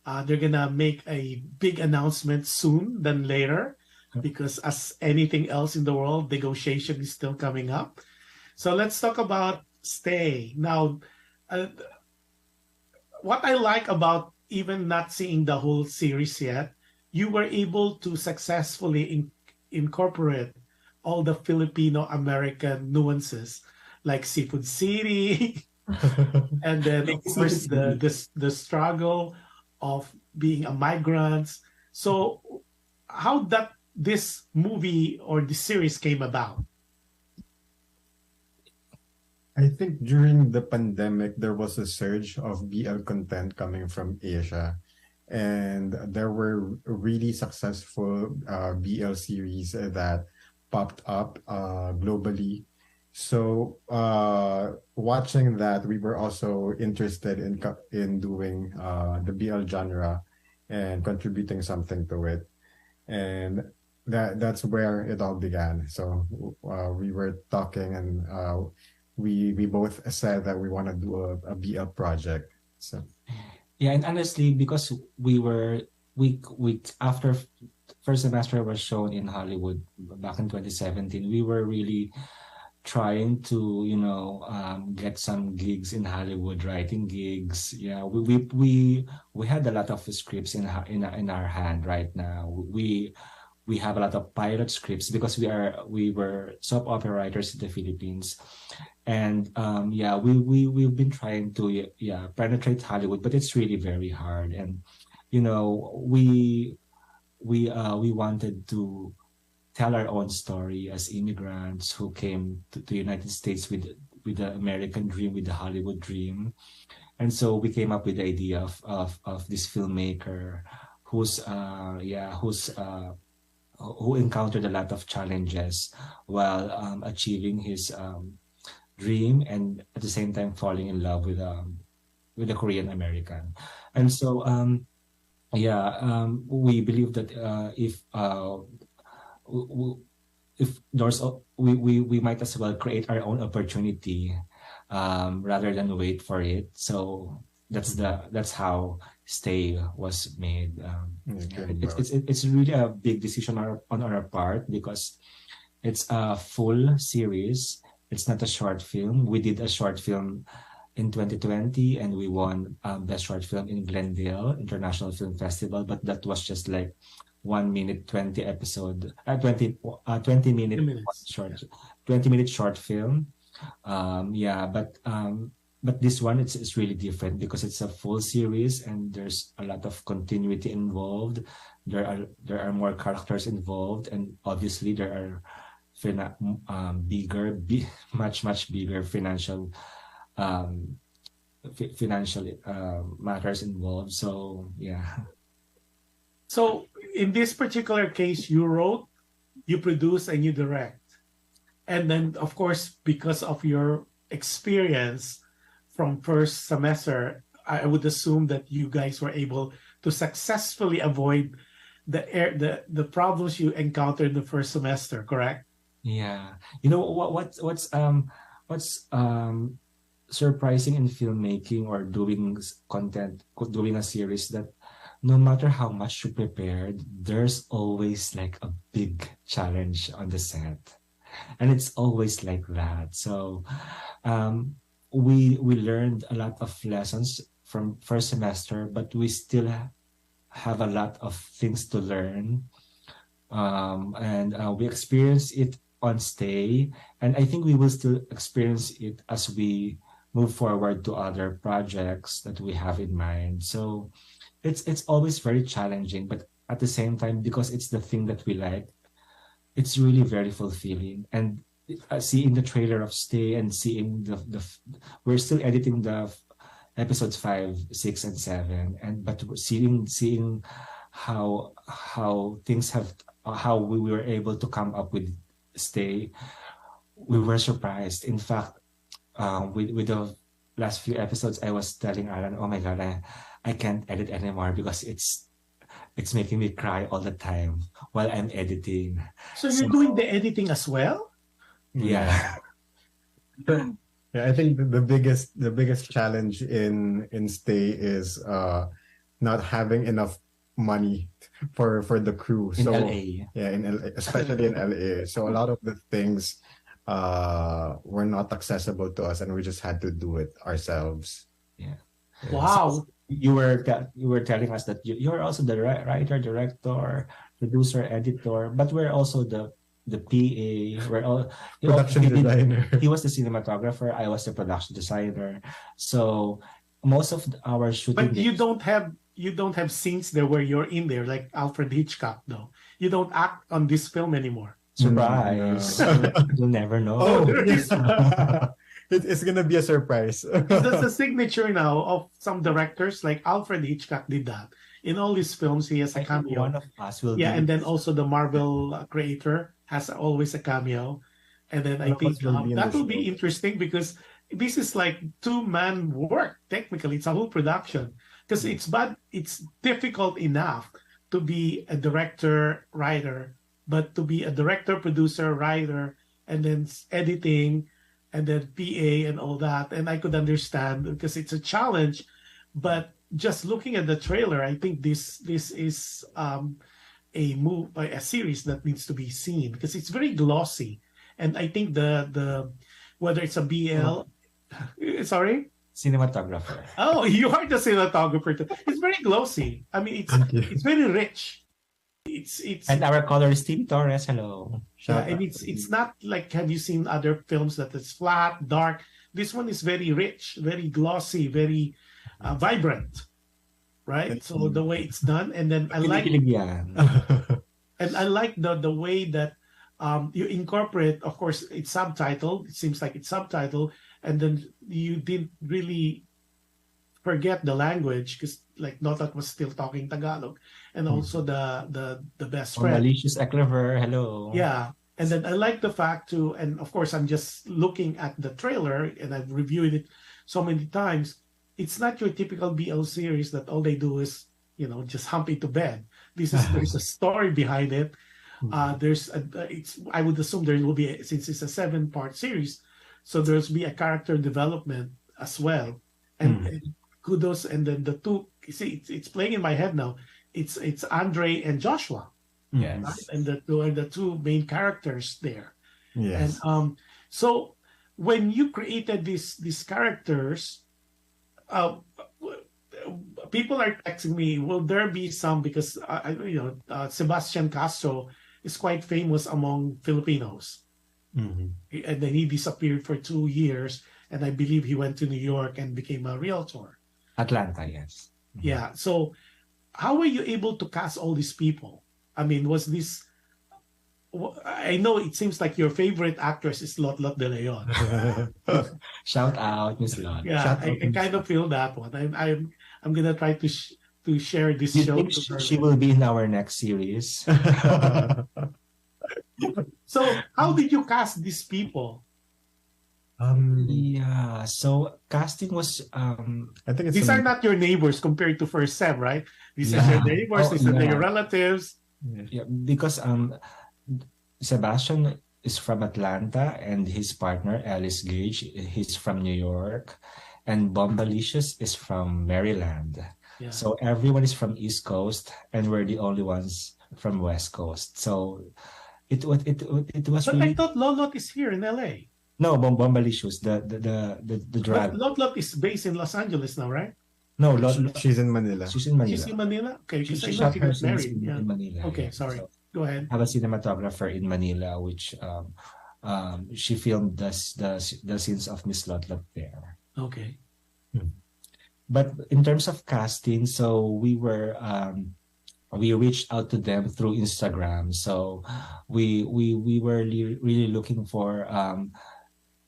They're going to make a big announcement soon than later because as anything else in the world, negotiation is still coming up. So let's talk about Stay. Now, what I like about even not seeing the whole series yet, you were able to successfully incorporate all the Filipino American nuances, like Seafood City, and then of course the struggle of being a migrant. So, how that this movie or the series came about? I think during the pandemic, there was a surge of BL content coming from Asia. And there were really successful BL series that popped up globally. So watching that, we were also interested in doing the BL genre and contributing something to it. And that's where it all began. So we were talking, and we both said that we want to do a BL project. So yeah, and honestly, because we after first semester was shown in Hollywood back in 2017, we were really trying to get some gigs in Hollywood, writing gigs. Yeah, we had a lot of scripts in our hand right now. We have a lot of pilot scripts because we were soap opera writers in the Philippines. And we've been trying to penetrate Hollywood, but it's really very hard. And we wanted to tell our own story as immigrants who came to the United States with the American dream, with the Hollywood dream. And so we came up with the idea of this filmmaker who encountered a lot of challenges while achieving his dream, and at the same time falling in love with a Korean American. And so we believe that if there's we might as well create our own opportunity rather than wait for it. So that's how Stay was made. It's really a big decision on our part because it's a full series. It's not a short film. We did a short film in 2020 and we won Best Short Film in Glendale International Film Festival, but that was just like 1 minute 20 minute short film. But this one it's really different because it's a full series and there's a lot of continuity involved. There are more characters involved, and obviously there are much bigger financial matters involved. So So in this particular case, you wrote, you produce, and you direct. And then, of course, because of your experience from first semester, I would assume that you guys were able to successfully avoid the problems you encountered in the first semester, correct? Yeah. What's surprising in filmmaking or doing content, doing a series, that no matter how much you prepared, there's always like a big challenge on the set. And it's always like that. So we learned a lot of lessons from first semester, but we still have a lot of things to learn. And we experience it on Stay, and I think we will still experience it as we move forward to other projects that we have in mind. So it's always very challenging, but at the same time, because it's the thing that we like, it's really very fulfilling. And seeing the trailer of Stay and seeing we're still editing the episodes 5, 6, and 7, but seeing how things have, how we were able to come up with Stay, we were surprised. In fact, with the last few episodes, I was telling Allan, oh my God, I can't edit anymore because it's making me cry all the time while I'm editing. So you're doing the editing as well? Yeah. Yeah, I think the biggest challenge in Stay is not having enough money for the crew. In LA. Yeah, in LA, especially in LA. So a lot of the things were not accessible to us, and we just had to do it ourselves. Yeah. Wow. you were telling us that you're also the writer, director, producer, editor, but we're also the PA. We're all Production designer. He was the cinematographer. I was the production designer. So most of our shooting. But you don't have scenes there where you're in there like Alfred Hitchcock, though. You don't act on this film anymore. Surprise! You'll never know. Oh, there is. It's gonna be a surprise. That's the signature now of some directors, like Alfred Hitchcock did that. In all his films, he has a cameo. One of us will. Yeah, and then also the Marvel creator has always a cameo. And then I think that will be interesting because this is like two-man work. Technically, it's a whole production because it's difficult enough to be a director, writer, but to be a director, producer, writer, and then editing, and then PA and all that. And I could understand because it's a challenge, but just looking at the trailer, I think this is a series that needs to be seen because it's very glossy. And I think the whether it's a BL, sorry, cinematographer. Oh, you are the cinematographer too. It's very glossy. I mean, it's very rich. It's and our color is Tim Torres. Hello. And it's not like, have you seen other films that is flat, dark? This one is very rich, very glossy, very vibrant, right? So the way it's done, and then I like and I like the way that you incorporate. Of course, it's subtitled. It seems like it's subtitled, and then you didn't really forget the language because like Notat was still talking Tagalog, and also the best friend. Malicious Eclaver, hello. Yeah, and then I like the fact too, and of course I'm just looking at the trailer and I've reviewed it so many times. It's not your typical BL series that all they do is just hump into bed. There's a story behind it. I would assume there will be since it's a 7-part series, so there's be a character development as well, and kudos. And then the two, you see, it's playing in my head now. It's Andre and Joshua, yes, right? And the two main characters there. Yes. And so when you created these characters, people are texting me, will there be some, because Sebastian Castro is quite famous among Filipinos. And then he disappeared for 2 years, and I believe he went to New York and became a realtor. Atlanta, yes. Yeah. So how were you able to cast all these people? I mean, was this... I know it seems like your favorite actress is Lot de Leon. Shout out, Miss Lot. Yeah, I kind of feel that one. I'm gonna try to share this show. She will be in our next series. So, how did you cast these people? Yeah, so casting was I think these are not your neighbors compared to First Sem, right? These are your neighbors. These are your relatives. Yeah, because Sebastian is from Atlanta, and his partner Alice Gage, he's from New York, and Bombalicious is from Maryland. Yeah. So everyone is from East Coast, and we're the only ones from West Coast. So it was But really... I thought Lolot is here in LA. No, Bombalicious, the drag. But Lolot is based in Los Angeles now, right? No, she's in Manila. She's in Manila. She's in Manila? Okay, She because I shot know she her got scenes married. in Manila. Okay, yeah. sorry. So, Go ahead. have a cinematographer in Manila, which she filmed the scenes of Miss Lot there. Okay. But in terms of casting, so we reached out to them through Instagram. So we were really looking for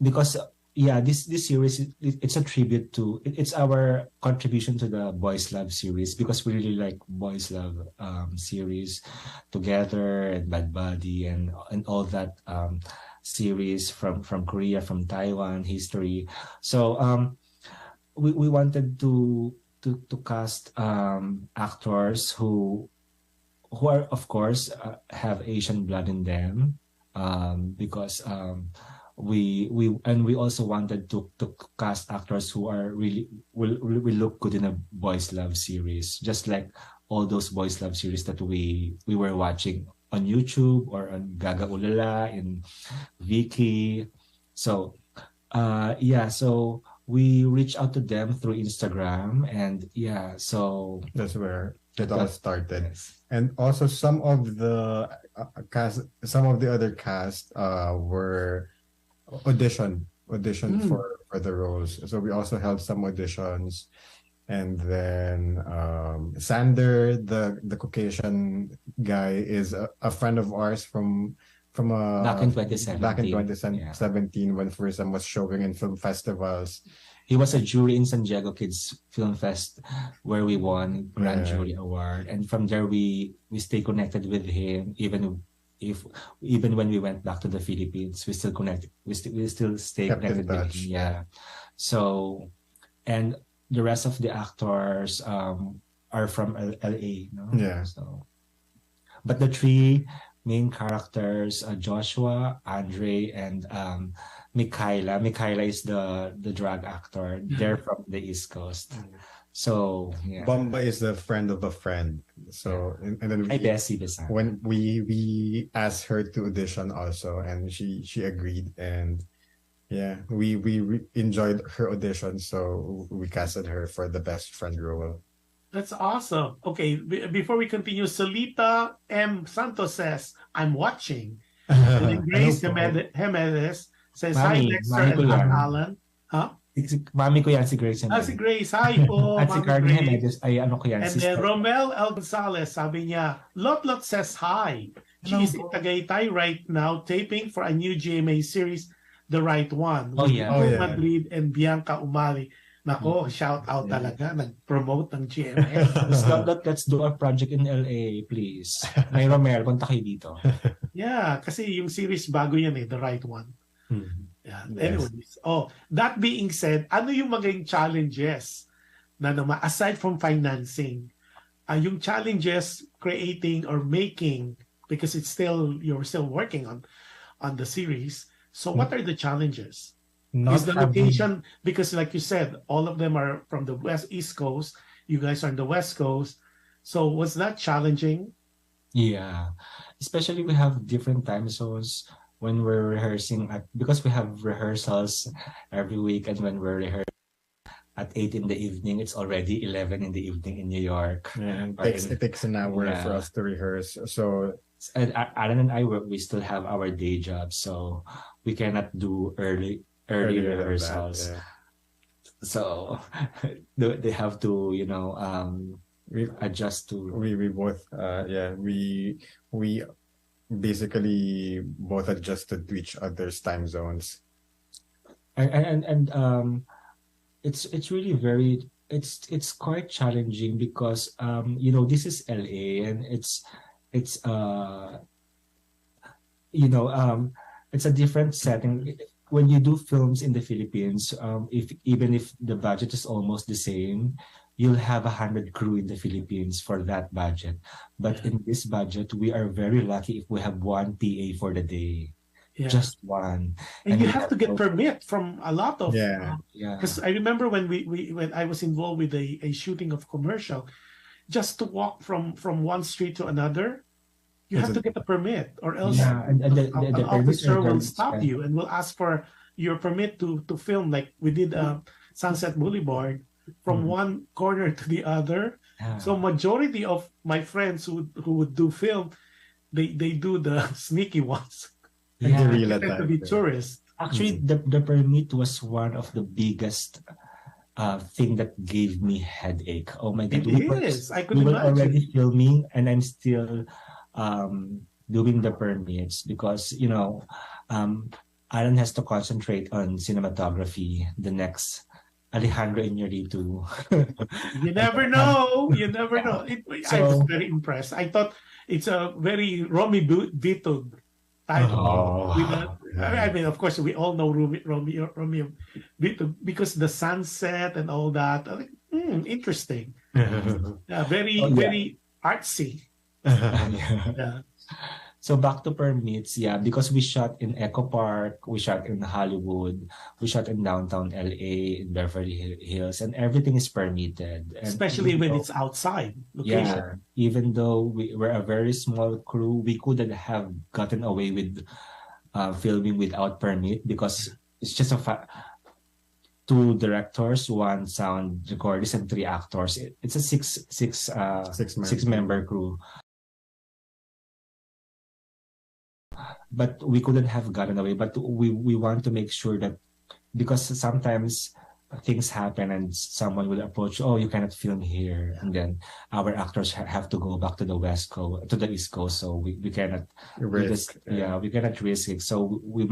because this series, it's a tribute to, it's our contribution to the Boys Love series, because we really like Boys Love series, Together and Bad Buddy and all that series from Korea, from Taiwan, history. So we wanted to cast actors who are, of course, have Asian blood in them, because we also wanted to cast actors who are really will look good in a Boys Love series, just like all those Boys Love series that we were watching on YouTube or on Gaga Ulala, in Viki. So so we reached out to them through Instagram, and yeah, so that's where it all started. And also some of the other cast were auditioned for the roles. So we also held some auditions, and then Sander, the Caucasian guy, is a friend of ours from back in 2017. Back in 2017 when Fil-Am was showing in film festivals. He was a jury in San Diego Kids Film Fest where we won Grand Jury Award, and from there we stay connected with him even when we went back to the Philippines. We still connected. We still stay connected with him. Yeah. So, and the rest of the actors are from LA. No? Yeah. So, but the three main characters, Joshua, Andre, and Mikaela. Mikaela is the drag actor. They're from the East Coast. So yeah. Bamba is the friend of a friend. So and then when we asked her to audition also, and she agreed, and yeah, we enjoyed her audition, so we casted her for the best friend role. That's awesome. Okay, before we continue, Solita M. Santos says, I'm watching. And then Grace Hemedez says, hi, Dexter and Allan. Huh? Mami ko yan, si Grace Hemedez. Si Grace. Hi po, At si Cardi Hemedez, ay ano ko yan. And then Romel L. Gonzalez, sabi niya, Lot says hi. She is in Tagaytay right now, taping for a new GMA series, The Right One. With Madrid and Bianca Umali. Nako, shout out talaga. Nag-promote ng GMA. Let's do a project in LA, please. May Romel, punta kayo dito. Yeah, kasi yung series bago yan The Right One. Yeah. Anyways, that being said, ano yung maging challenges na naman, aside from financing, yung challenges creating or making, because you're still working on the series. So what are the challenges? Is the location, because like you said, all of them are from the East Coast. You guys are on the West Coast. So was that challenging? Yeah. Especially we have different time zones when we're rehearsing, because we have rehearsals every week, and when we're rehearsing at 8 in the evening, it's already 11 in the evening in New York. Yeah, it takes an hour for us to rehearse. So and Allan and I, we still have our day jobs, so we cannot do early rehearsals. So they have to, adjust to. We both, we basically both adjusted to each other's time zones. And it's really it's quite challenging because this is LA, and it's a different setting. When you do films in the Philippines, even if the budget is almost the same, you'll have 100 crew in the Philippines for that budget. But in this budget, we are very lucky if we have one PA for the day. Yeah. Just one. And you have to get permit from a lot of... Yeah. Because I remember when I was involved with a shooting of commercial, just to walk from one street to another, you have to get a permit, or else and the officer will stop you and will ask for your permit to film. Like we did Sunset Boulevard from one corner to the other. Yeah. So majority of my friends who would do film, they do the sneaky ones. They tend to be tourists. Actually, the permit was one of the biggest thing that gave me headache. Oh my God! I could imagine. We were already filming, and I'm still doing the permits because Allan has to concentrate on cinematography. The next Alejandro Iñárritu. You never know. I was very impressed. I thought it's a very Romy Vito title. I mean, of course, we all know Romeo Vito because the sunset and all that. Interesting. Very artsy. So back to permits, because we shot in Echo Park, we shot in Hollywood, we shot in downtown LA, in Beverly Hills, and everything is permitted. And especially when it's outside location. Yeah, even though we're a very small crew, we couldn't have gotten away with filming without permit because it's just 2 directors, 1 sound recordist, and 3 actors. It's a six member crew. But we couldn't have gotten away. But we want to make sure that, because sometimes things happen and someone will approach, oh, you cannot film here, and then our actors have to go back to the West Coast, to the East Coast, so we cannot risk. We cannot risk it. So we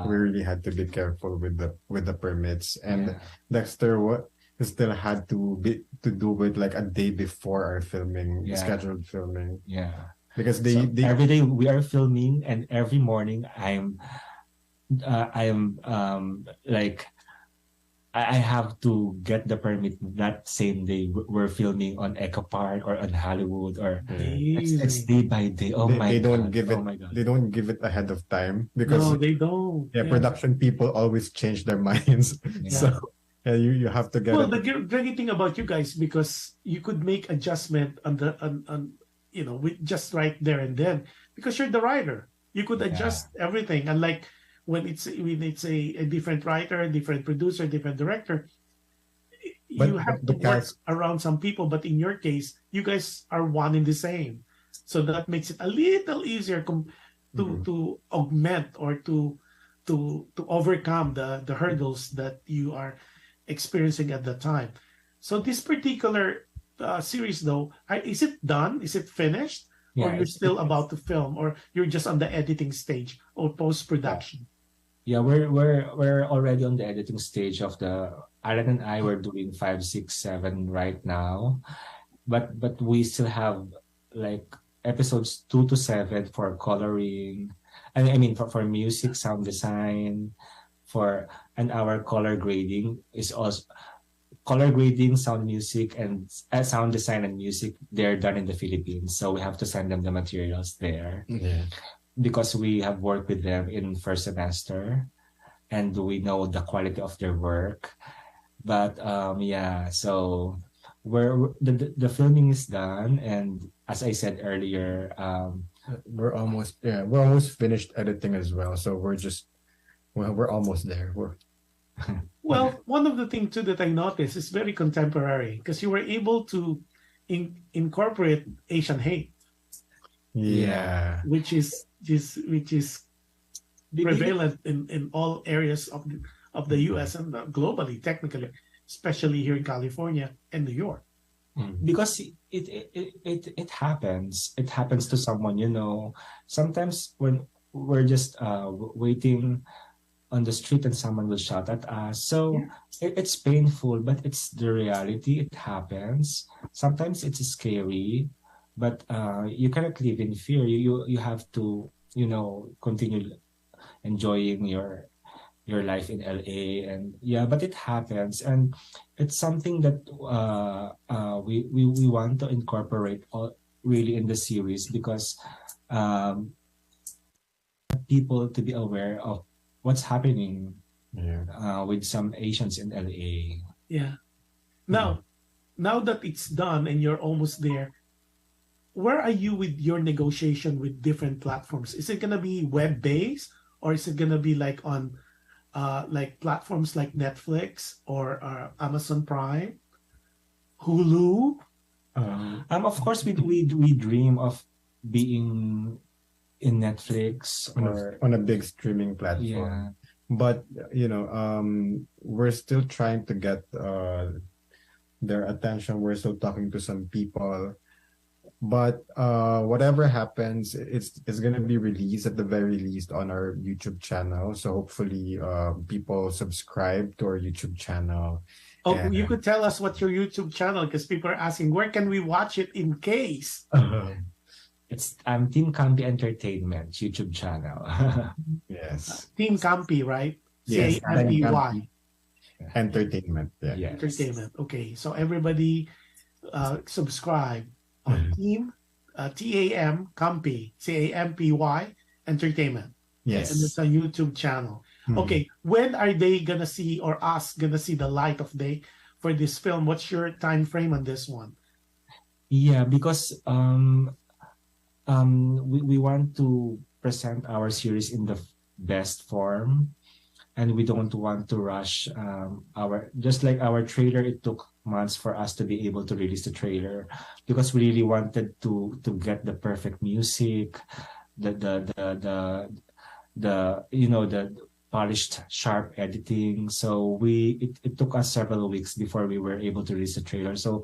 really had to be careful with the permits. And Dexter, we still had to do it like a day before our filming, scheduled filming. Because every day we are filming, and every morning I have to get the permit that same day. We're filming on Echo Park or on Hollywood, or it's day by day. They don't give it ahead of time, because no, they don't. Production people always change their minds. So you have to get the great thing about you guys, because you could make adjustment on with just right there and then, because you're the writer. You could adjust everything, unlike when it's a different writer, different producer, different director, you have to work around some people. But in your case, you guys are one and the same, so that makes it a little easier to augment or to overcome the hurdles that you are experiencing at the time. So this particular series, though, is it done? Is it finished? Or you're still about to film, or you're just on the editing stage or post-production? We're already on the editing stage of the Allan and I. We're doing 5, 6, 7 right now, but we still have like episodes 2 to 7 for coloring. I mean for music, sound design, and our color grading is also. Color grading, sound music, and sound design and music, they're done in the Philippines. So we have to send them the materials there. Because we have worked with them in first semester, and we know the quality of their work. But so the filming is done, and as I said earlier, we're almost finished editing as well. So we're almost there. Well, one of the things too that I noticed is very contemporary, because you were able to incorporate Asian hate, which is prevalent in all areas of the U.S. and globally, technically, especially here in California and New York. Because it happens. It happens to someone, Sometimes when we're just waiting on the street and someone will shout at us. So it's painful, but it's the reality. It happens. Sometimes it's scary, but you cannot live in fear. You have to, continue enjoying your life in LA, and but it happens, and it's something that we want to incorporate really in the series, because people to be aware of what's happening with some Asians in LA. Now that it's done and you're almost there, where are you with your negotiation with different platforms? Is it gonna be web-based, or is it gonna be like on like platforms like Netflix or Amazon Prime, Hulu? Of course, we dream of being in Netflix or on a big streaming platform. But we're still trying to get their attention. We're still talking to some people, but whatever happens, it's gonna be released at the very least on our YouTube channel. So hopefully people subscribe to our YouTube channel. You could tell us what's your YouTube channel, because people are asking, where can we watch it in case? It's Team Campi Entertainment YouTube channel. Yes. Team Campi, right? Yes. Campy. Entertainment. Entertainment. Okay, so everybody subscribe on Team TAM Campi, CAMPY Entertainment. Yes. And it's a YouTube channel. Okay, when are they gonna see, or us gonna see the light of day for this film? What's your time frame on this one? Because we want to present our series in the best form. and we don't want to rush just like our trailer. It took months for us to be able to release the trailer because we really wanted to get the perfect music, the polished, sharp editing. So it took us several weeks before we were able to release the trailer. So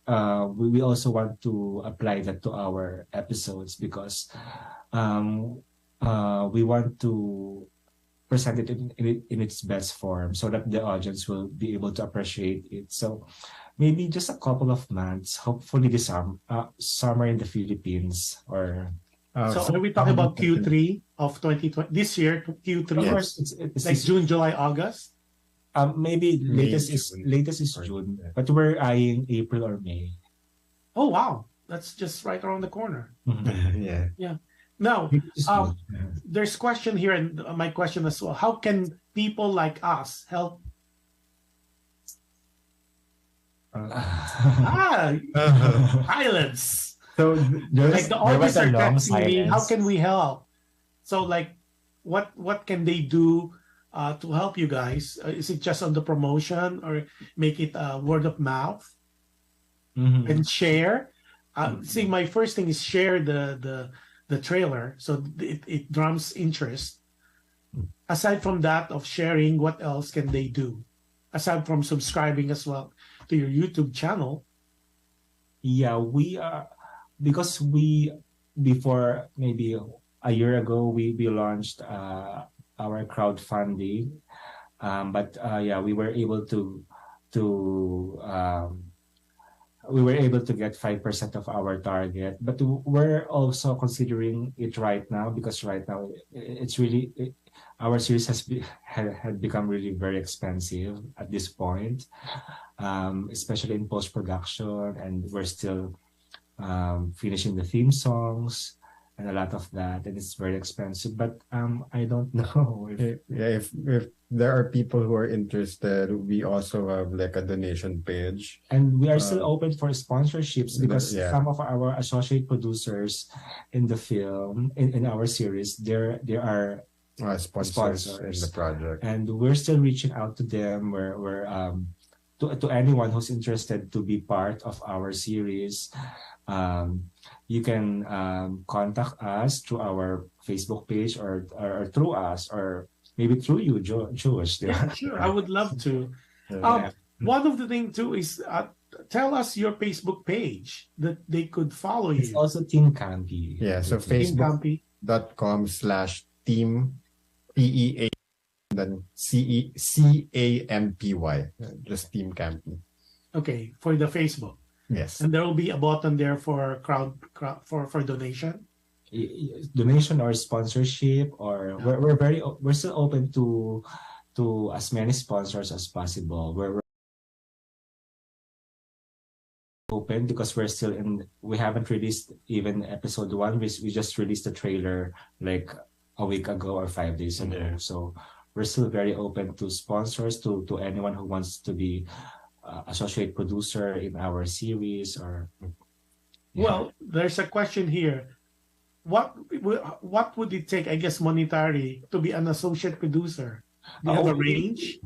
we also want to apply that to our episodes because we want to present it in its best form so that the audience will be able to appreciate it. So maybe just a couple of months, hopefully this summer in the Philippines. Or so are we talking about Q3 of 2020 this year? Q3, yes. It's like June, July, August. Maybe latest is June, but we're eyeing April or May. Oh wow, that's just right around the corner. Yeah. Now, there's question here, and my question as well. How can people like us help? Silence. So like the audience are texting me. How can we help? So like, what can they do to help you guys? Is it just on the promotion or make it word of mouth and share? See, my first thing is share the trailer so it drums interest. Aside from that of sharing, what else can they do? Aside from subscribing as well to your YouTube channel. Yeah, we are, because before maybe a year ago, we launched our crowdfunding. But we were able to get 5% of our target, but we're also considering it right now because right now it's really our series had become really very expensive at this point, especially in post-production, and we're still finishing the theme songs and a lot of that, and it's very expensive. But I don't know if there are people who are interested. We also have like a donation page, and we are still open for sponsorships because some of our associate producers in the film in our series, there are sponsors in the project, and we're still reaching out to them. We're to anyone who's interested to be part of our series. You can contact us through our Facebook page or through us, or maybe through you, Jush. Yeah, sure. I would love to. One of the things too is tell us your Facebook page that they could follow you. It's also Team Campy. Yeah, so facebook.com/team PEA then CAMPY, just Team Campy. Okay, for the Facebook. Yes. And there will be a button there for for donation. Donation or sponsorship, or we're still open to as many sponsors as possible. We're open because we haven't released even episode 1. We just released the trailer like a week ago or 5 days ago. So we're still very open to sponsors, to anyone who wants to be associate producer in our series. Or well, there's a question here. What would it take, I guess, monetary to be an associate producer? Do you have a range?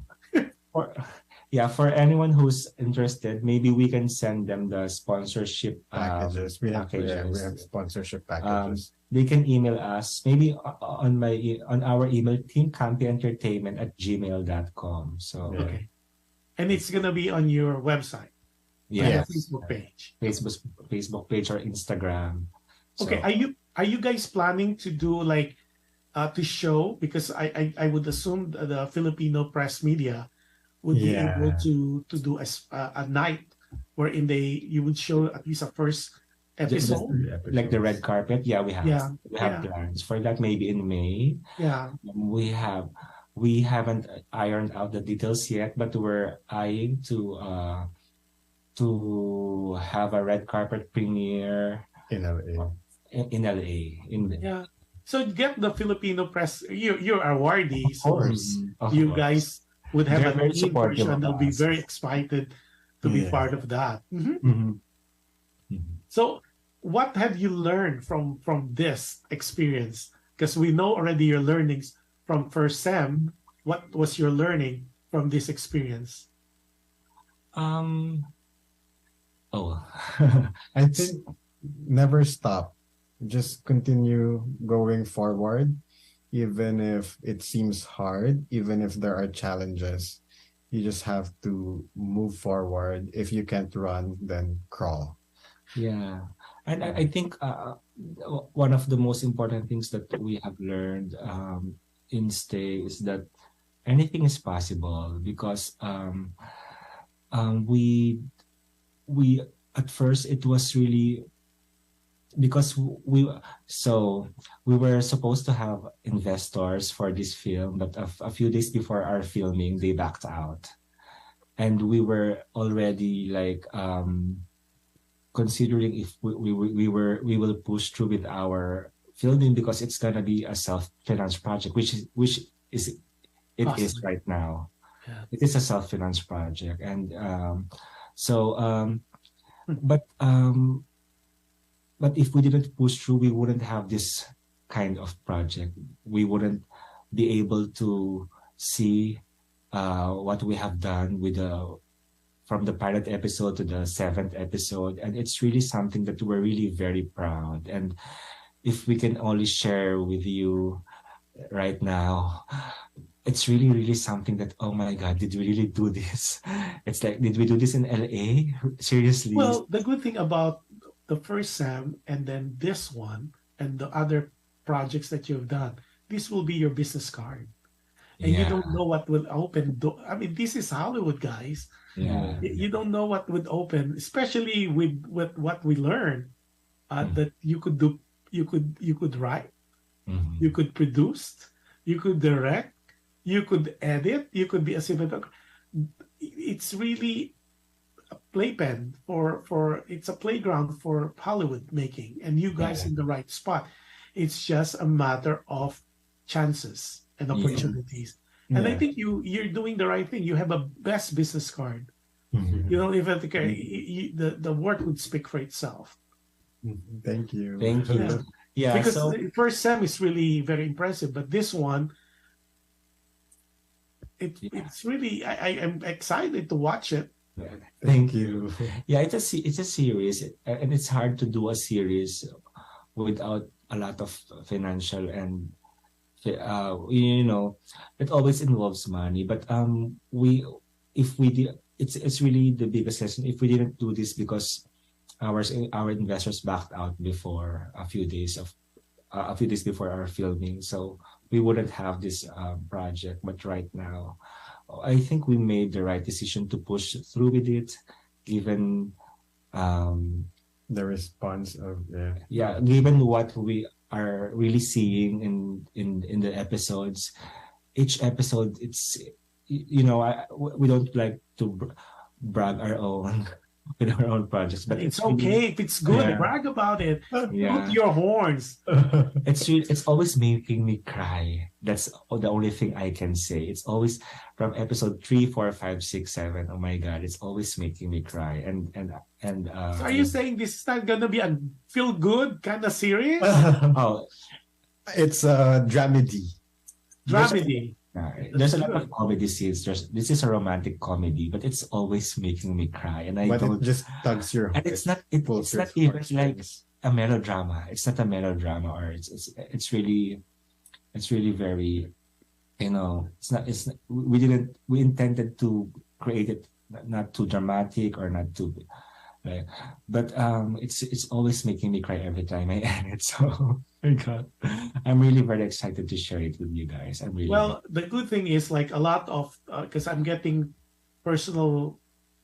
For anyone who's interested, maybe we can send them the sponsorship packages. We have sponsorship packages. They can email us maybe on our email, teamcampyentertainment@gmail.com. So okay. And it's gonna be on your website. Yeah. Facebook page. Facebook page or Instagram. So. Okay. Are you guys planning to do like to show, because I would assume the Filipino press media would be able to do a night wherein you would show at least a first episode, like the red carpet. We have plans for that, maybe in May. We haven't ironed out the details yet, but we're eyeing to have a red carpet premiere in LA. So get the Filipino press. You're awardee, so of you course. guys would have They're an very supportive version. of They'll be us. very excited to be part of that. So what have you learned from this experience? Because we know already your learnings from first sem what was your learning from this experience? I think never stop. Just continue going forward, even if it seems hard, even if there are challenges. You just have to move forward. If you can't run, then crawl. Yeah. And I think one of the most important things that we have learned in Stay is that anything is possible because we at first it was really because we were supposed to have investors for this film, but a few days before our filming they backed out, and we were already like considering if we will push through with our filming because it's gonna be a self-financed project, which is Awesome. is right now. Yeah. It is a self-financed project, and but if we didn't push through, we wouldn't have this kind of project. We wouldn't be able to see what we have done with from the pilot episode to the 7th episode, and it's really something that we're really very proud. And if we can only share with you right now, it's really, really something that, oh my God, did we really do this? It's like, did we do this in LA? Seriously? Well, the good thing about the first Sam and then this one and the other projects that you've done, this will be your business card. And you don't know what will open. I mean, this is Hollywood, guys. Yeah. You don't know what would open, especially with what we learned that you could do. You could write, you could produce, you could direct, you could edit, you could be a cinematographer. It's really a playpen for it's a playground for Hollywood making, and you guys in the right spot. It's just a matter of chances and opportunities. And I think you're doing the right thing. You have a best business card. You don't even think the work would speak for itself. Thank you. Thank you. Yeah, because so the first Sam is really very impressive, but this one, it's really I am excited to watch it. Thank you. Yeah, it's a series, and it's hard to do a series without a lot of financial and it always involves money. But it's really the biggest lesson. If we didn't do this because our investors backed out before a few days before our filming, so we wouldn't have this project. But right now, I think we made the right decision to push through with it, given the response of given what we are really seeing in the episodes. Each episode, it's we don't like to brag our own with our own projects, but it's okay if it's good. Brag about it. Toot your horns. It's always making me cry. That's the only thing I can say. It's always from episode 3, 4, 5, 6, 7. Oh my God, it's always making me cry. And so are you saying this is not gonna be a feel good kind of series? It's a dramedy. Dramedy. There's a lot of comedy scenes. This is a romantic comedy, but it's always making me cry, and it just tugs your heart. And it's not even like a melodrama. It's not a melodrama, or it's really very, we intended to create it not too dramatic or not too but it's always making me cry every time I end it. So I'm really very excited to share it with you guys. The good thing is, like, a lot of because I'm getting personal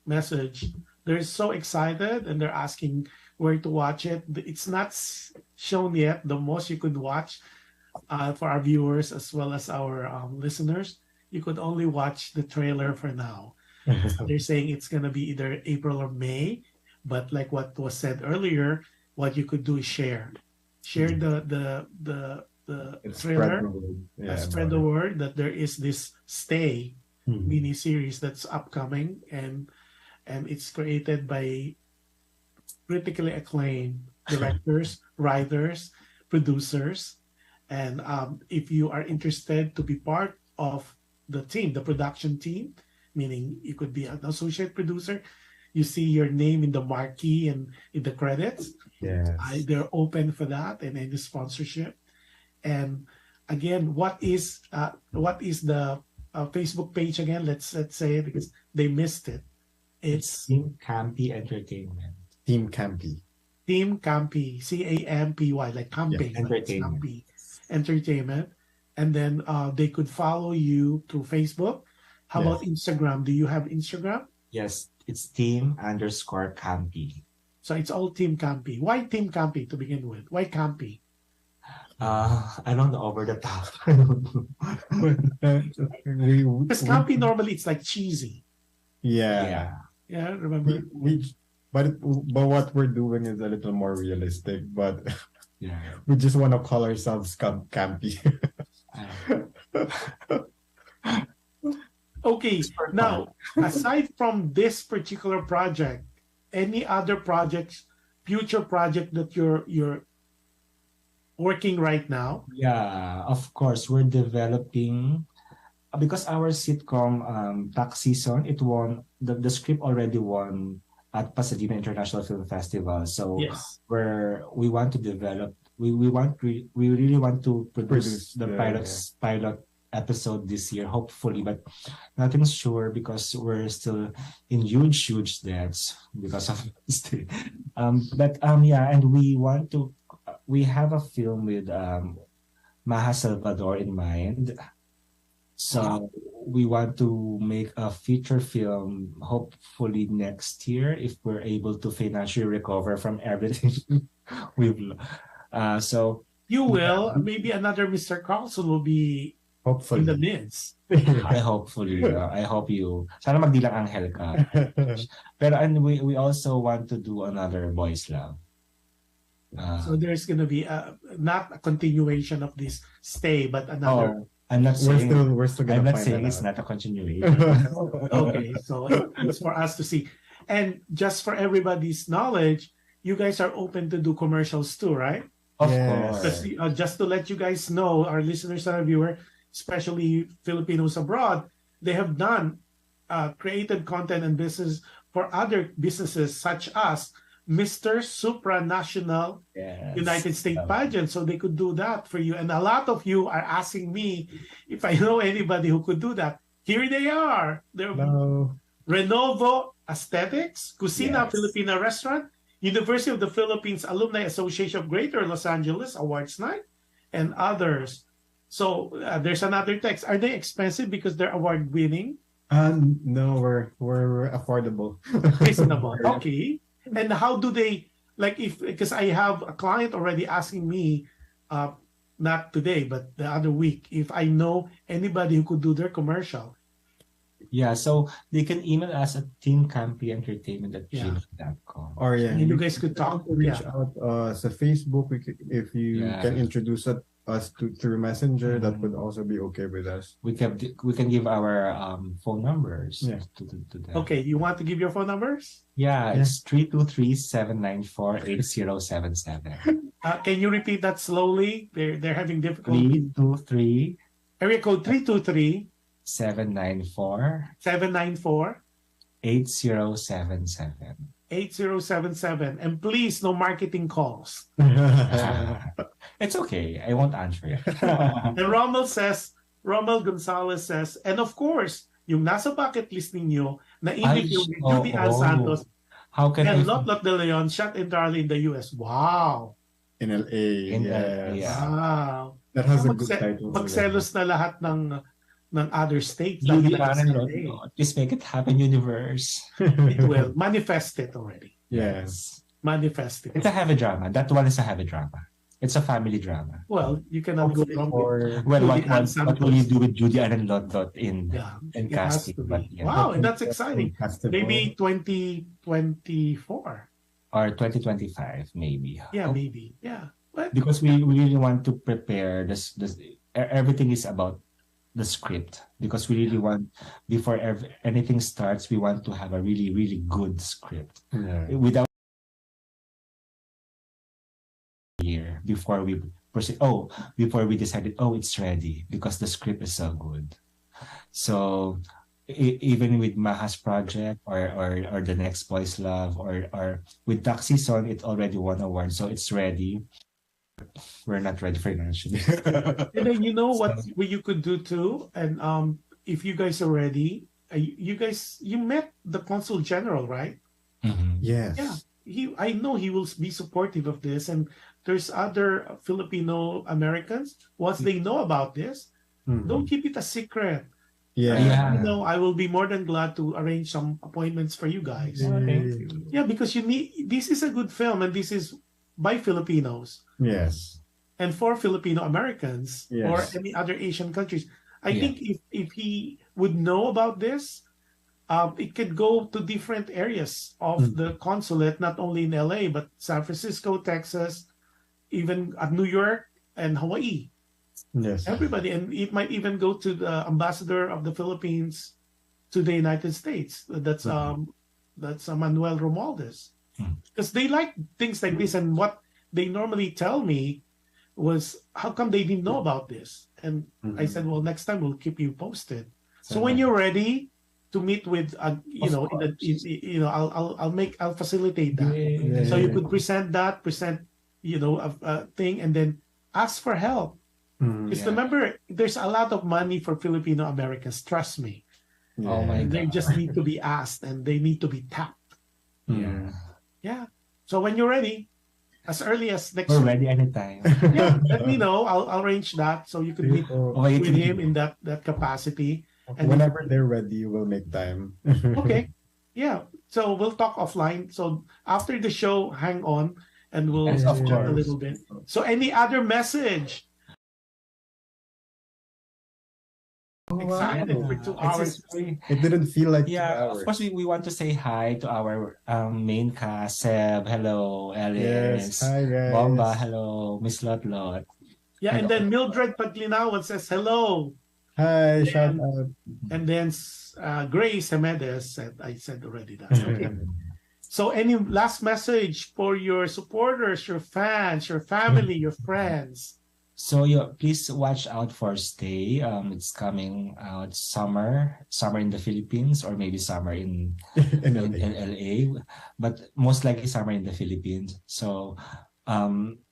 message, they're so excited and they're asking where to watch it. It's not shown yet. The most you could watch for our viewers as well as our listeners, you could only watch the trailer for now. They're saying it's gonna be either April or May. But like what was said earlier, what you could do is share the trailer, spread the word that there is this Stay mini series that's upcoming, and it's created by critically acclaimed directors, writers, producers, and if you are interested to be part of the team, the production team, meaning you could be an associate producer. You see your name in the marquee and in the credits. Yes. They're open for that and any sponsorship. And again, what is the Facebook page again? Let's say it because they missed it. It's Team Campy Entertainment. Team Campy. Team Campy, Campy, like camping, Entertainment. Campy Entertainment. And then they could follow you through Facebook. How about Instagram? Do you have Instagram? Yes, it's Team_Campy. So it's all Team Campy. Why Team Campy to begin with? Why Campy? I don't know, over the top. Because Campy normally it's like cheesy. Yeah. Yeah, remember? But what we're doing is a little more realistic, but yeah, we just want to call ourselves campy. Okay, now aside from this particular project, any other projects, future project that you're working right now? Yeah, of course, we're developing because our sitcom tax season, it won the script already won at Pasadena International Film Festival. So yes, we want to develop. We really want to produce the pilot episode this year, hopefully, but nothing's sure because we're still in huge debts because of this thing. And we have a film with Maha Salvador in mind. So we want to make a feature film hopefully next year if we're able to financially recover from everything we've so you will maybe another Mr. Carlson will be hopefully in the midst. I hope you sana magdilang anghel ka. Pero and we also want to do another Boys Love. So there's gonna be not a continuation of this stay, but another. I'm not saying we're still I'm not find saying that it's out. not a continuation. Okay, so it's for us to see. And just for everybody's knowledge, you guys are open to do commercials too, right? Of course. Just to let you guys know, our listeners and our viewers, especially Filipinos abroad, they have done created content and business for other businesses such as Mr. Supranational United States Pageant. So they could do that for you. And a lot of you are asking me if I know anybody who could do that. Here they are. They're Renovo Aesthetics, Cucina Filipina Restaurant, University of the Philippines Alumni Association of Greater Los Angeles Awards Night, and others. So there's another text. Are they expensive because they're award winning? No, we're affordable. Reasonable. Okay. And how do they because I have a client already asking me, not today, but the other week, if I know anybody who could do their commercial. Yeah, so they can email us at teamcampyentertainment@gmail.com. Or And you guys could talk. Reach out sa Facebook. If you can introduce us through Messenger, that would also be okay with us. We can give our phone numbers to them. Okay, you want to give your phone numbers? Yeah, it's 323-794-8077. Can you repeat that slowly? They're having difficulty. 323 area code 323 794 8077. 8077. And please, no marketing calls. It's okay. I won't answer it. And Rommel Gonzalez says, and of course, yung nasa bucket list ninyo na interview with Judy Ann Santos and Lot de Leon shot entirely in the US. Wow. In LA. Wow. That has a good title. Magselos na lahat ng other states. Judy Ann, please make it happen, universe. It will. Manifest it already. Yes. Manifest it. It's a heavy drama. That one is a heavy drama. It's a family drama. Well, you cannot go wrong with what will you do with Judy Ann and Lot in casting? But, wow, and that's exciting. Maybe 2024. Or 2025, maybe. Yeah, maybe. Yeah. But, because we really want to prepare this. Everything is about the script, because we really want, before anything starts, we want to have a really good script. Without year before we proceed. Before we decided, it's ready because the script is so good. So even with Maha's project or the next Boys Love or with Duck Season, it already won awards, so it's ready. We're not ready financially. And then you know what you could do too, and if you guys are ready, you met the consul general, right? Yes. Yeah, I know he will be supportive of this, and there's other Filipino Americans. Once they know about this, don't keep it a secret. Yeah. You know, I will be more than glad to arrange some appointments for you guys. Thank you. Yeah, because this is a good film, and this is by Filipinos. Yes. And for Filipino Americans or Yes. any other Asian countries. I think if he would know about this, it could go to different areas of the consulate, not only in LA, but San Francisco, Texas, even New York and Hawaii. Yes. Everybody, and it might even go to the ambassador of the Philippines to the United States. That's Manuel Romualdez, because they like things like this. And what they normally tell me was, how come they didn't know about this? And I said, well, next time we'll keep you posted. So when you're ready to meet with, I'll facilitate that. So you could present, a thing, and then ask for help. Because remember, there's a lot of money for Filipino Americans. Trust me. Oh my God. They just need to be asked, and they need to be tapped. Yeah. So when you're ready, as early as next We're week. ready anytime. Yeah, let me know. I'll arrange that so you could meet with him in that capacity. And Whenever they're ready, we'll make time. okay. Yeah. So we'll talk offline. So after the show, hang on and we'll Yes, of chat a course. little bit. So any other message? Excited for 2 hours. It didn't feel like 2 Yeah, hours. of course, we want to say hi to our main cast. Seb, hello. Alice. Yes, hi, guys. Bomba, hello. Miss Lot Lot. Yeah, and then Mildred Paglinawan says hello. Hi, shout out. And then Grace Hemedez said, I said already that. Okay. So any last message for your supporters, your fans, your family, your friends? So please watch out for Stay. It's coming out summer in the Philippines, or maybe summer in LA, but most likely summer in the Philippines. So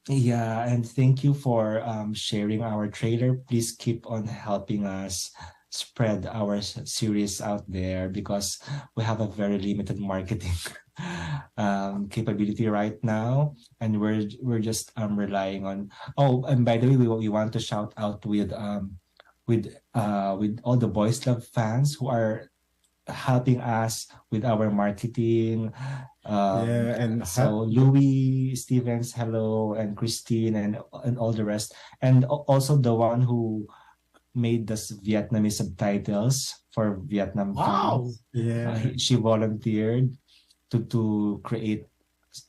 yeah, and thank you for sharing our trailer. Please keep on helping us spread our series out there, because we have a very limited marketing capability right now, and we're just relying on. Oh, and by the way, we want to shout out with all the Boys Love fans who are helping us with our marketing. And so Louis Stevens, hello, and Christine, and all the rest, and also the one who made this Vietnamese subtitles for Vietnam. Wow. fans. Yeah. She volunteered to create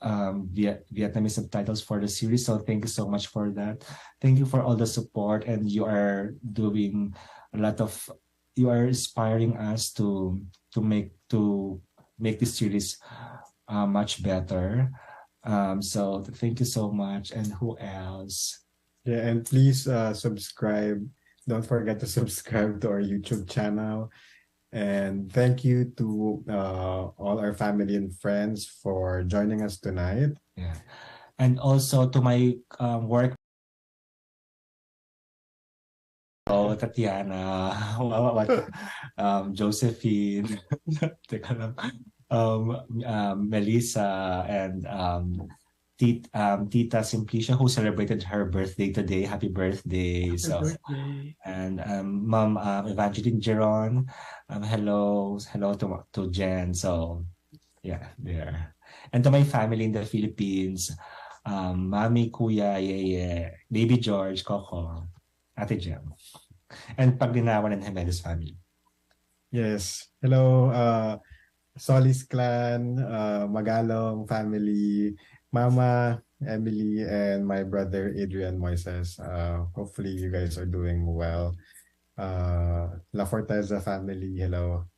Vietnamese subtitles for the series. So thank you so much for that. Thank you for all the support, and you are doing you are inspiring us to make this series much better. So thank you so much. And who else? Yeah, and please subscribe. Don't forget to subscribe to our YouTube channel. And thank you to all our family and friends for joining us tonight. Yeah. And also to my work. Oh, Tatiana, Josephine, teka lang, Melissa, and Tita Simplicia, who celebrated her birthday today. Happy birthday! And Mom Evangeline Geron, hello to Jen. So yeah, there. And to my family in the Philippines, Mami, Kuya, Yeye, Baby George, Coco, Ate Jem, and Paglinawan and Hemedez family. Yes. Hello, Solis clan, Magalong family, Mama, Emily, and my brother Adrian Moises. Hopefully you guys are doing well. La Forteza family, hello.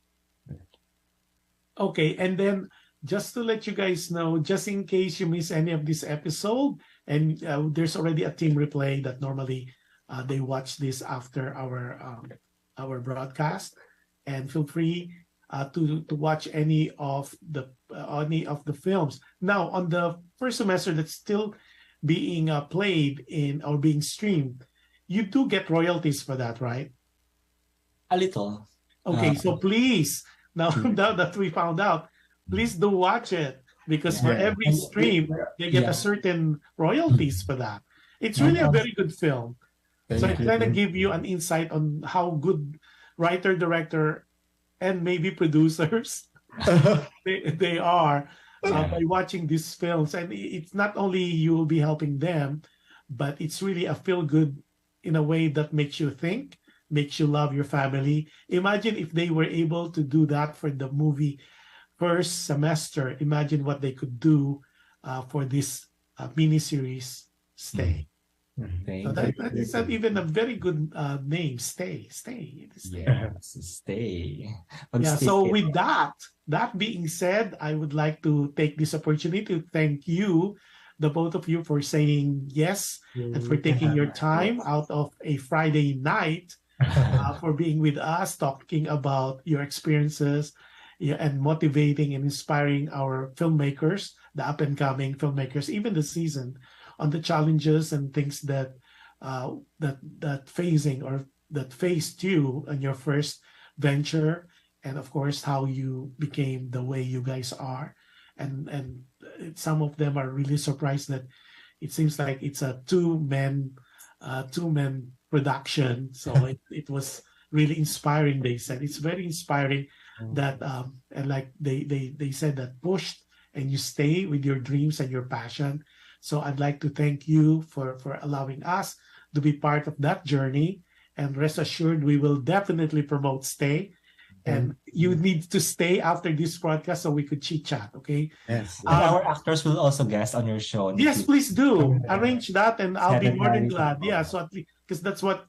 Okay, and then just to let you guys know, just in case you miss any of this episode, and there's already a team replay that normally they watch this after our our broadcast, and feel free to watch any of the films. Now, on the first semester that's still being played in or being streamed, you do get royalties for that, right? A little. Okay, so please, now that we found out, please do watch it, because for every stream they get a certain royalties for that. It's really a very good film. So it kind of give you an insight on how good writer, director, and maybe producers they are by watching these films. And it's not only you will be helping them, but it's really a feel good in a way that makes you think, makes you love your family. Imagine if they were able to do that for the movie first semester. Imagine what they could do for this miniseries, Stay. So that is even a very good name, Stay. Yes, Stay. Yeah. So with that being said, I would like to take this opportunity to thank you, the both of you, for saying yes and for taking your time out of a Friday night for being with us, talking about your experiences, and motivating and inspiring our filmmakers, the up-and-coming filmmakers, even the season, on the challenges and things that faced you on your first venture, and of course how you became the way you guys are. And some of them are really surprised that it seems like it's a two-man production. So it was really inspiring. They said it's very inspiring that and like they said that pushed and you stay with your dreams and your passion. So I'd like to thank you for allowing us to be part of that journey, and rest assured we will definitely promote Stay. And you need to stay after this broadcast so we could chit chat, okay? Yes. Our actors will also guest on your show. Yes, please do arrange that, and I'll be more than glad. Yeah, so at least, because that's what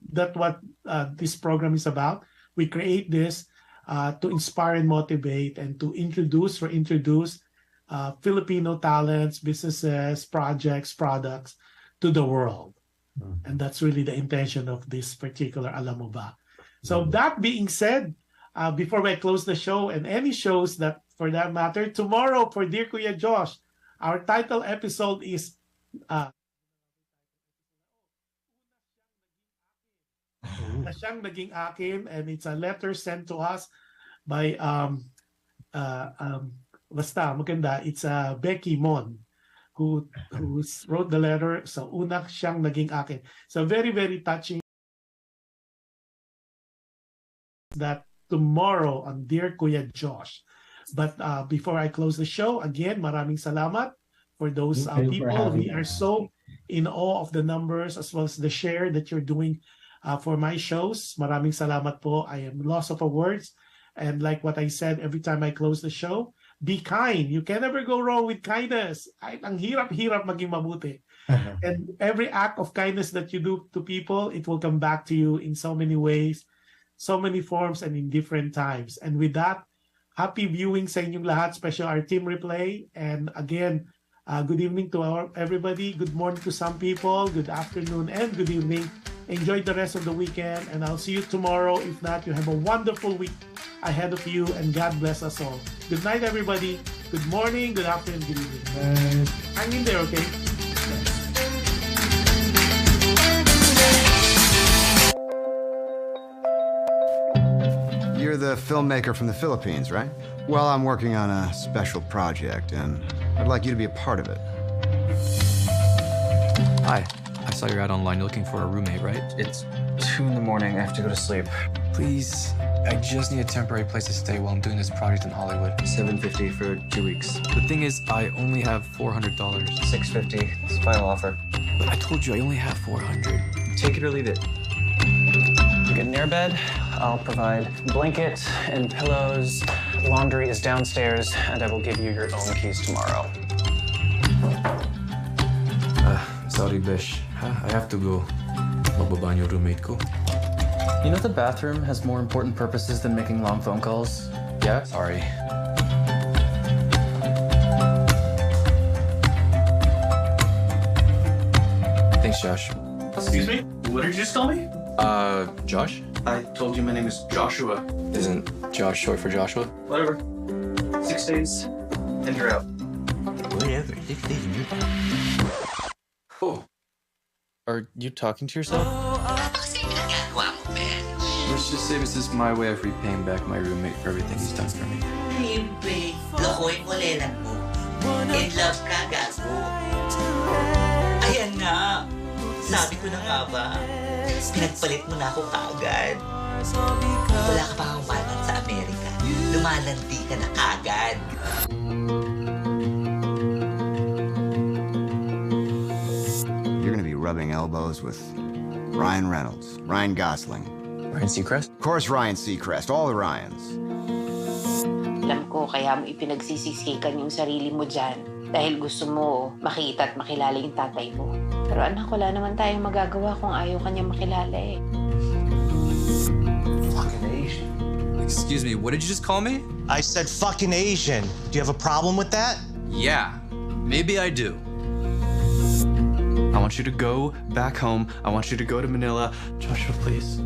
this program is about. We create this to inspire and motivate, and to introduce Filipino talents, businesses, projects, products to the world. And that's really the intention of this particular Alam Mo Ba. So that being said, before I close the show, and any shows that for that matter, tomorrow for Dear Kuya Josh, our title episode is Na Siyang Naging Akin, and it's a letter sent to us by basta maganda, it's Becky Mon who wrote the letter. So Una Siyang Naging Akin. So very, very touching that tomorrow on Dear Kuya Josh. But before I close the show, again, maraming salamat for those people. We are so in awe of the numbers as well as the share that you're doing for my shows. Maraming salamat po. I am lost of words. And like what I said every time I close the show, be kind. You can never go wrong with kindness. Ang hirap-hirap maging mabuti. And every act of kindness that you do to people, it will come back to you in so many ways, so many forms, and in different times. And with that, happy viewing sa inyong lahat, especially our team replay. And again, good evening to everybody. Good morning to some people. Good afternoon and good evening. Enjoy the rest of the weekend, and I'll see you tomorrow. If not, you have a wonderful week ahead of you, and God bless us all. Good night, everybody. Good morning, good afternoon, good evening. Hang in there, okay? You're the filmmaker from the Philippines, right? Well, I'm working on a special project, and I'd like you to be a part of it. Hi. I saw your ad online. You're looking for a roommate, right? It's 2 in the morning. I have to go to sleep. Please, I just need a temporary place to stay while I'm doing this project in Hollywood. $750 for 2 weeks. The thing is, I only have $400. $650. It's a final offer. But I told you I only have $400. Take it or leave it. You get an airbed. I'll provide blanket and pillows. Laundry is downstairs, and I will give you your own keys tomorrow. Sorry, Besh. I have to go. Magbaba yung roommate ko. You know the bathroom has more important purposes than making long phone calls? Yeah? Sorry. Thanks, Josh. Excuse me? What did you just call me? Josh? I told you my name is Joshua. Isn't Josh short for Joshua? Whatever. 6 days, and you're out. Whatever. 6 days and you're out. Oh. Are you talking to yourself? Let's just say this is my way of repaying back my roommate for everything he's done for me. Himbe, lokohin mo lelan mo. In love ka, gago. Ayan na. Sabi ko na nga ba, pinagpalit mo na ako kaagad. Wala ka pa akong malman sa Amerika. Lumalandi ka na kaagad. You're gonna be rubbing elbows with Ryan Reynolds, Ryan Gosling. Ryan Seacrest? Of course, Ryan Seacrest. All the Ryans. Alam ko kaya mo ipinagsisisikan yung sarili mo dyan dahil gusto mo makita at makilala yung tatay mo. Pero anak, wala naman tayong magagawa kung ayaw kanya makilala eh. Fucking Asian. Excuse me, what did you just call me? I said fucking Asian. Do you have a problem with that? Yeah, maybe I do. I want you to go back home. I want you to go to Manila. Joshua, please.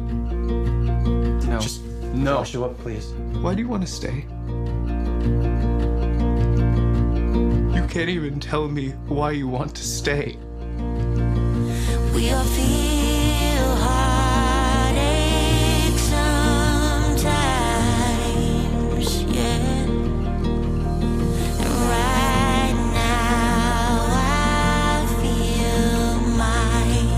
No. Just no. Joshua, please. Why do you want to stay? You can't even tell me why you want to stay. We all feel heartache sometimes, yeah. And right now I feel mine.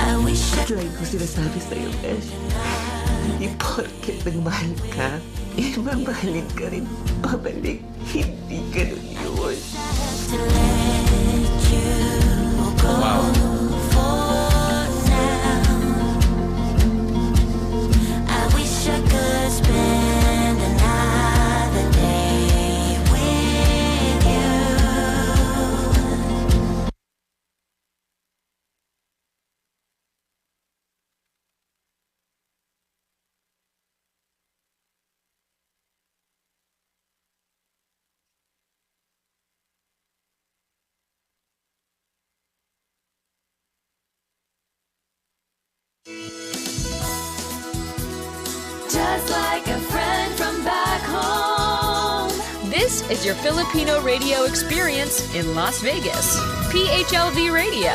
I wish I Lagi ko sinasabi sa'yo, Besh. Hindi porket nagmahal ka, mamahalin ka rin pabalik. Hindi ganun yun. to let you go for now. I wish I could spend another day with you. Just like a friend from back home. This is your Filipino radio experience in Las Vegas. PHLV Radio.